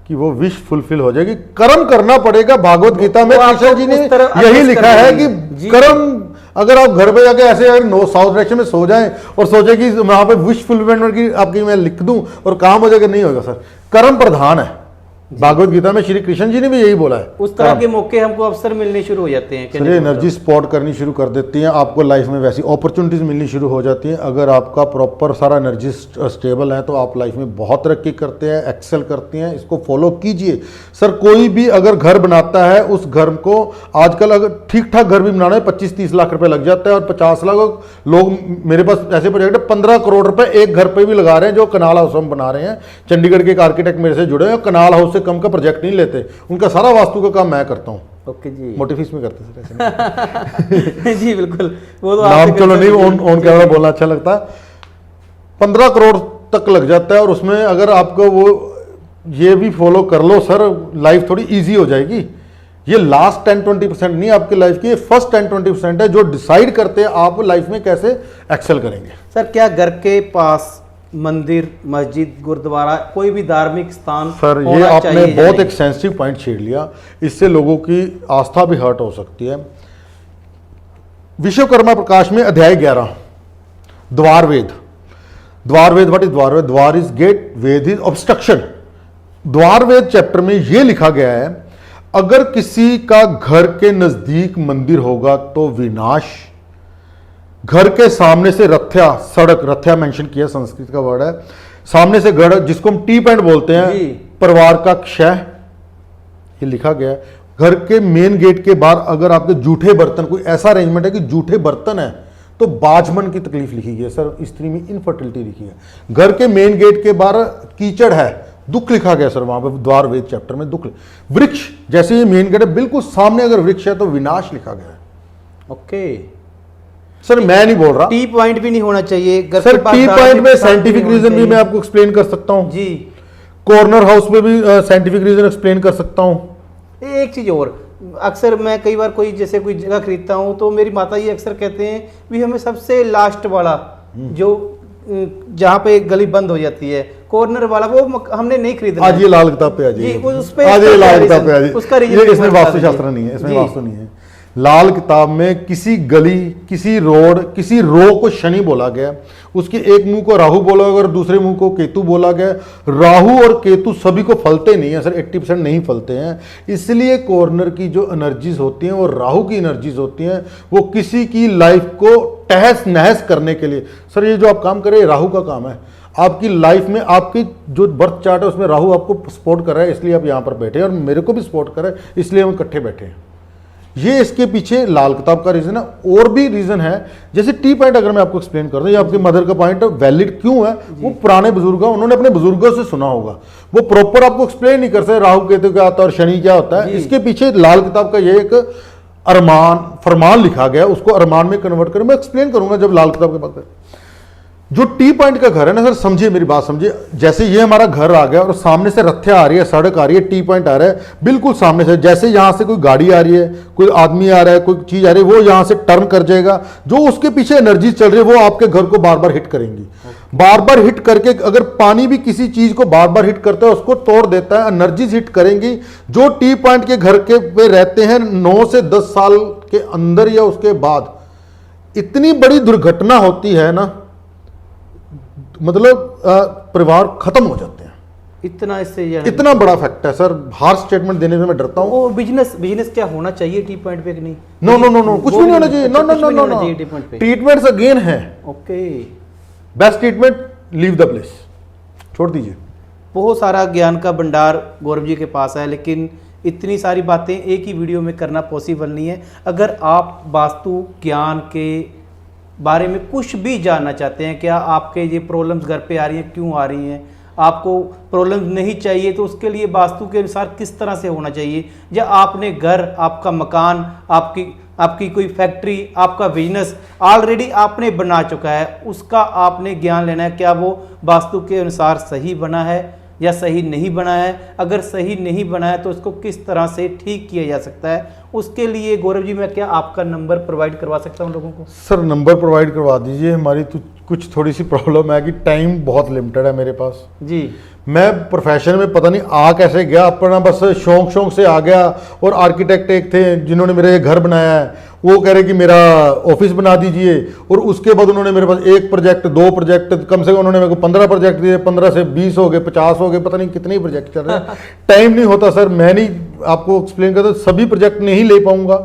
S2: कि वो विश फुलफिल हो जाएगी। कर्म करना पड़ेगा, भागवत गीता में कृष्ण जी ने यही लिखा है कि कर्म, अगर आप घर पे जाके ऐसे अगर साउथ डायरेक्शन में सो जाएं और सोचे कि वहां पे विश फुलफिलमेंट की आपकी मैं लिख दूं और काम हो जाएगा, नहीं होगा सर। कर्म प्रधान है, भागवत गीता में श्री कृष्ण जी ने भी यही बोला है।
S1: उस तरह के मौके हमको अवसर मिलने शुरू हो जाते हैं।
S2: सर एनर्जी स्पॉट करनी शुरू कर देती हैं, आपको लाइफ में वैसी अपॉर्चुनिटीज मिलनी शुरू हो जाती हैं। अगर आपका प्रॉपर सारा एनर्जी स्टेबल है तो आप लाइफ में बहुत तरक्की करते हैं, एक्सेल करते हैं। इसको फॉलो कीजिए। सर कोई भी अगर घर बनाता है, उस घर को आजकल अगर ठीक ठाक घर भी बनाना है 25-30 लाख रुपए लग जाता है, और 50 लाख लोग, मेरे पास ऐसे प्रोजेक्ट है 15 करोड़ रुपए एक घर पे भी लगा रहे हैं, जो कनाल हाउस हम बना रहे हैं। चंडीगढ़ के एक आर्किटेक्ट मेरे से जुड़े हैं, कनाल हाउस से कम का प्रोजेक्ट नहीं लेते, उनका सारा वास्तु का काम मैं करता हूँ।
S1: ओके जी,
S2: मोटी फीस में करते सर।
S1: जी बिल्कुल, वो तो
S2: नाम चलो नहीं ऑन कैमरा बोलना अच्छा लगता है। 15 करोड़ तक लग जाता है, और उसमें अगर आपको वो ये भी फॉलो कर लो सर, लाइफ थोड़ी इजी हो जाएगी। ये लास्ट 10-20% नहीं आपकी लाइफ की, ये फर्स्ट 10-20% है जो डिसाइड करते हैं आप लाइफ में कैसे एक्सेल करेंगे।
S1: सर क्या घर के पास मंदिर, मस्जिद, गुरुद्वारा, कोई भी धार्मिक स्थान
S2: सर ये आपने बहुत एक सेंसिटिव पॉइंट छेड़ लिया, इससे लोगों की आस्था भी हर्ट हो सकती है। विश्वकर्मा प्रकाश में अध्याय 11 द्वार वेद। द्वार वेद, what is dwar ved? Dwar is gate, ved is obstruction. Dwar ved chapter में यह लिखा गया है, अगर किसी का घर के नजदीक मंदिर होगा तो विनाश, घर के सामने से रथ्या, सड़क, रथ्या मेंशन किया, संस्कृत का वर्ड है, सामने से गढ़ जिसको हम टी पॉइंट बोलते हैं, परिवार का क्षय, ये लिखा गया है। घर के मेन गेट के बाहर अगर आपके जूठे बर्तन, कोई ऐसा अरेंजमेंट है कि जूठे बर्तन है, तो बाजमन की तकलीफ लिखी गई है सर, स्त्री में इनफर्टिलिटी लिखी है। घर के मेन गेट के बाहर कीचड़ है, दुख लिखा गया सर वहां पर द्वार वेद चैप्टर में, दुख। वृक्ष, जैसे ये मेन गेट है बिल्कुल सामने अगर वृक्ष है तो विनाश लिखा गया है।
S1: ओके
S2: सर मैं नहीं बोल रहा,
S1: टी पॉइंट भी नहीं होना चाहिए
S2: सर। टी पॉइंट में साइंटिफिक रीजन भी मैं आपको एक्सप्लेन कर सकता हूं
S1: जी।
S2: कॉर्नर हाउस में भी साइंटिफिक रीजन एक्सप्लेन कर सकता हूं।
S1: एक चीज और, अक्सर मैं कई बार कोई जैसे कोई जगह खरीदता हूं तो मेरी माता ये अक्सर कहते हैं भी हमें सबसे लास्ट वाला, जो जहाँ पे गली बंद हो जाती है, कॉर्नर वाला, वो हमने नहीं खरीदना।
S2: आज ये लाल किताब पे आ जाइए, आज ये लाल किताब पे आ जाइए।
S1: उसका
S2: ये इसमें वास्तुशास्त्र नहीं है, इसमें वास्तु नहीं है। लाल किताब में किसी गली, किसी रोड, किसी रो को शनि बोला गया, उसके एक मुंह को राहु बोला गया और दूसरे मुंह को केतु बोला गया। राहु और केतु सभी को फलते नहीं है सर, 80% नहीं फलते हैं। इसलिए कॉर्नर की जो एनर्जीज होती हैं वो राहु की एनर्जीज होती हैं, वो किसी की लाइफ को तहस नहस करने के लिए। सर ये जो आप काम कर रहे हैं राहु का काम है। आपकी लाइफ में आपकी जो बर्थ चार्ट है उसमें राहु आपको सपोर्ट कर रहा है, इसलिए आप यहाँ पर बैठे हैं, और मेरे को भी सपोर्ट कर रहा है, इसलिए हम इकट्ठे बैठे हैं। ये इसके पीछे लाल किताब का रीजन है। और भी रीजन है, जैसे टी पॉइंट अगर मैं आपको एक्सप्लेन कर दूं, ये आपके मदर का पॉइंट वैलिड क्यों है, वो पुराने बुजुर्ग, उन्होंने अपने बुजुर्गों से सुना होगा, वो प्रॉपर आपको एक्सप्लेन नहीं कर सकते राहु केतु क्या होता है और शनि क्या होता है। इसके पीछे लाल किताब का ये एक अरमान, फरमान लिखा गया, उसको अरमान में कन्वर्ट कर मैं एक्सप्लेन करूंगा जब लाल किताब के बात। जो टी पॉइंट का घर है ना सर, समझिए मेरी बात समझिए, जैसे ये हमारा घर आ गया और सामने से रथ्या आ रही है, सड़क आ रही है, टी पॉइंट आ रहा है बिल्कुल सामने से। जैसे यहां से कोई गाड़ी आ रही है, कोई आदमी आ रहा है, कोई चीज आ रही है, वो यहां से टर्न कर जाएगा। जो उसके पीछे एनर्जी चल रही है वो आपके घर को बार बार हिट करेंगी। बार बार हिट करके, अगर पानी भी किसी चीज को बार बार हिट करता है उसको तोड़ देता है, एनर्जीज हिट करेंगी। जो टी पॉइंट के घर के पे रहते हैं 9 से 10 साल के अंदर या उसके बाद इतनी बड़ी दुर्घटना होती है ना, मतलब परिवार खत्म हो जाते हैं।
S1: इतना इससे
S2: इतना बड़ा फैक्ट है सर, हार्श स्टेटमेंट देने में मैं डरता हूं।
S1: वो बिजनेस क्या होना चाहिए टी पॉइंट पे कि नहीं?
S2: नो नो नो नो, कुछ भी नहीं होना चाहिए। No no no no no, treatments again है।
S1: Okay,
S2: best treatment, leave the place, छोड़ दीजिए।
S1: बहुत सारा ज्ञान का भंडार गौरव जी के पास है, लेकिन इतनी सारी बातें एक ही वीडियो में करना पॉसिबल नहीं है। अगर आप वास्तु ज्ञान के बारे में कुछ भी जानना चाहते हैं, क्या आपके ये प्रॉब्लम्स घर पे आ रही हैं, क्यों आ रही हैं, आपको प्रॉब्लम्स नहीं चाहिए तो उसके लिए वास्तु के अनुसार किस तरह से होना चाहिए, या आपने घर, आपका मकान, आपकी कोई फैक्ट्री, आपका बिजनेस ऑलरेडी आपने बना चुका है, उसका आपने ज्ञान लेना है, क्या वो वास्तु के अनुसार सही बना है या सही नहीं बना है। अगर सही नहीं बना है तो उसको किस तरह से ठीक किया जा सकता है, उसके लिए गौरव जी मैं क्या आपका नंबर प्रोवाइड करवा सकता हूँ लोगों को?
S2: सर नंबर प्रोवाइड करवा दीजिए। हमारी तो कुछ थोड़ी सी प्रॉब्लम है कि टाइम बहुत लिमिटेड है मेरे पास
S1: जी।
S2: मैं प्रोफेशन में पता नहीं आ कैसे गया, अपना बस शौक से आ गया। और आर्किटेक्ट एक थे जिन्होंने मेरे घर बनाया है, वो कह रहे कि मेरा ऑफिस बना दीजिए, और उसके बाद उन्होंने मेरे पास 1 प्रोजेक्ट 2 प्रोजेक्ट, कम से कम उन्होंने मेरे को 15 प्रोजेक्ट दिए, 15 से 20 हो गए, 50 हो गए, पता नहीं कितने प्रोजेक्ट चल रहे हैं। टाइम नहीं होता सर, मैं नहीं आपको एक्सप्लेन करता, सभी प्रोजेक्ट नहीं ले पाऊंगा।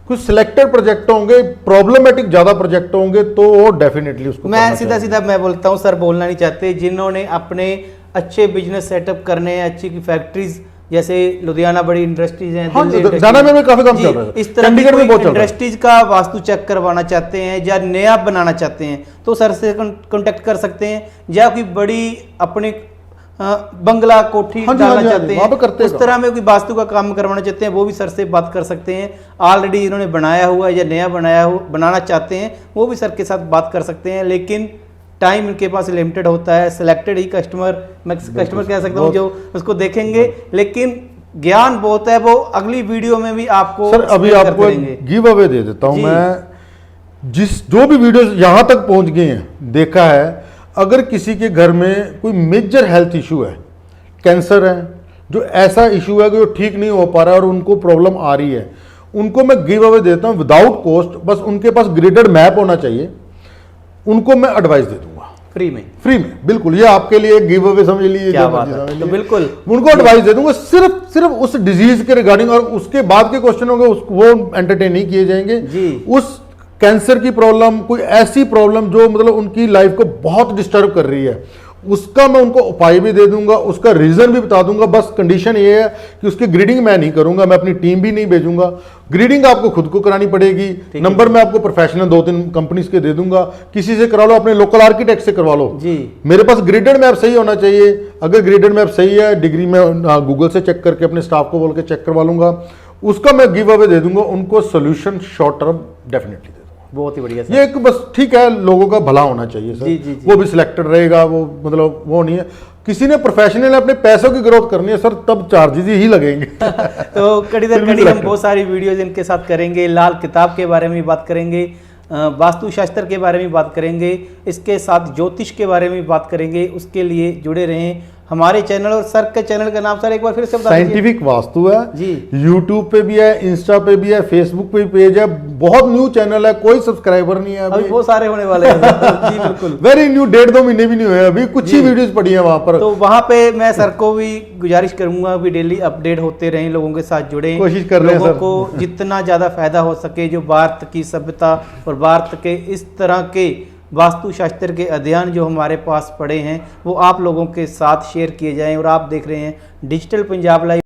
S2: कुछ सिलेक्टेड प्रोजेक्ट होंगे, प्रॉब्लमेटिक ज्यादा प्रोजेक्ट होंगे तो वो डेफिनेटली उसको
S1: मैं सीधा मैं बोलता हूँ सर, बोलना नहीं चाहते, जिन्होंने अपने अच्छे बिजनेस सेटअप करने हैं, अच्छी की फैक्ट्रीज, जैसे लुधियाना बड़ी इंडस्ट्रीज हैं,
S2: हाँ,
S1: दिल्ली
S2: लुधियाना में काफी काम चल रहा है,
S1: इस तरह
S2: चंडीगढ़ में बहुत चल रहा है।
S1: इंडस्ट्रीज का वास्तु चेक करवाना चाहते हैं या नया बनाना चाहते हैं तो सर से कांटेक्ट कर सकते हैं, या कोई बड़ी अपने बंगला कोठी डालना चाहते हैं, उस तरह में कोई वास्तु का काम करवाना चाहते हैं, वो भी सर से बात कर सकते हैं। ऑलरेडी इन्होंने बनाया हुआ या नया बनाना चाहते हैं, वो भी सर के साथ बात कर सकते हैं। लेकिन टाइम इनके पास लिमिटेड होता है, सिलेक्टेड ही कस्टमर, मैं कस्टमर कह सकता हूँ, जो उसको देखेंगे। लेकिन ज्ञान बहुत है, वो अगली वीडियो में भी आपको
S2: सर अभी आपको गिव अवे दे देता हूं मैं। जो भी वीडियो यहां तक पहुंच गए हैं, देखा है, अगर किसी के घर में कोई मेजर हेल्थ इशू है, कैंसर है, जो ऐसा इशू है कि वो ठीक नहीं हो पा रहा है और उनको प्रॉब्लम आ रही है, उनको मैं गिव अवे देता हूं विदाउट कॉस्ट। बस उनके पास ग्रिडेड मैप होना चाहिए, उनको मैं एडवाइस दे दूंगा फ्री में बिल्कुल। ये आपके लिए गिव अवे समझ लीजिए,
S1: तो बिल्कुल
S2: उनको एडवाइस दे दूंगा सिर्फ उस डिजीज के रिगार्डिंग, और उसके बाद के क्वेश्चन होंगे वो एंटरटेन नहीं किए जाएंगे
S1: जी।
S2: उस कैंसर की प्रॉब्लम, कोई ऐसी प्रॉब्लम जो मतलब उनकी लाइफ को बहुत डिस्टर्ब कर रही है, उसका मैं उनको उपाय भी दे दूंगा, उसका रीजन भी बता दूंगा। बस कंडीशन ये है कि उसकी ग्रीडिंग मैं नहीं करूंगा, मैं अपनी टीम भी नहीं भेजूंगा, ग्रीडिंग आपको खुद को करानी पड़ेगी। नंबर मैं आपको प्रोफेशनल 2-3 कंपनीज के दे दूंगा, किसी से करा लो, अपने लोकल आर्किटेक्ट से करवा लो
S1: जी।
S2: मेरे पास ग्रिडेड मैप सही होना चाहिए। अगर ग्रिडेड मैप सही है, डिग्री में गूगल से चेक करके अपने स्टाफ को बोल के चेक करवा लूंगा, उसका मैं गिव अवे दे दूंगा, उनको सोल्यूशन शॉर्ट टर्म डेफिनेटली।
S1: बहुत ही बढ़िया सर।
S2: ये एक बस ठीक है, लोगों का भला होना चाहिए सर।
S1: जी।
S2: वो भी सिलेक्टेड रहेगा, वो मतलब वो नहीं है। किसी ने प्रोफेशनल अपने पैसों की ग्रोथ करनी है सर, तब चार्जेस ही लगेंगे। तो
S1: कड़ी दर कड़ी हम बहुत सारी वीडियोज इनके साथ करेंगे। लाल किताब के बारे में भी बात करेंगे, वास्तुशास्त्र के बारे में बात करेंगे, इसके साथ ज्योतिष के बारे में बात करेंगे। उसके लिए जुड़े रहें हमारे चैनल, और सर के चैनल का नाम सर एक बार फिर से बता दीजिए।
S2: साइंटिफिक वास्तु है
S1: जी।
S2: यूट्यूब पे भी है, इंस्टा पे भी है, फेसबुक पे भी पेज है। बहुत न्यू चैनल है, कोई सब्सक्राइबर नहीं है
S1: अभी बहुत सारे होने वाले हैं जी बिल्कुल।
S2: वेरी न्यू, 1.5-2 महीने भी नहीं हुए अभी, कुछ ही वीडियोस पड़ी है वहां पर।
S1: तो वहां पे मैं सर को भी गुजारिश करूंगा कि डेली अपडेट होते रहें, लोगों के साथ जुड़े,
S2: कोशिश कर रहे हैं
S1: लोगों
S2: सर।
S1: को जितना ज्यादा फायदा हो सके। जो भारत की सभ्यता और भारत के इस तरह के वास्तुशास्त्र के अध्ययन जो हमारे पास पड़े हैं, वो आप लोगों के साथ शेयर किए जाएं। और आप देख रहे हैं डिजिटल पंजाब लाइव।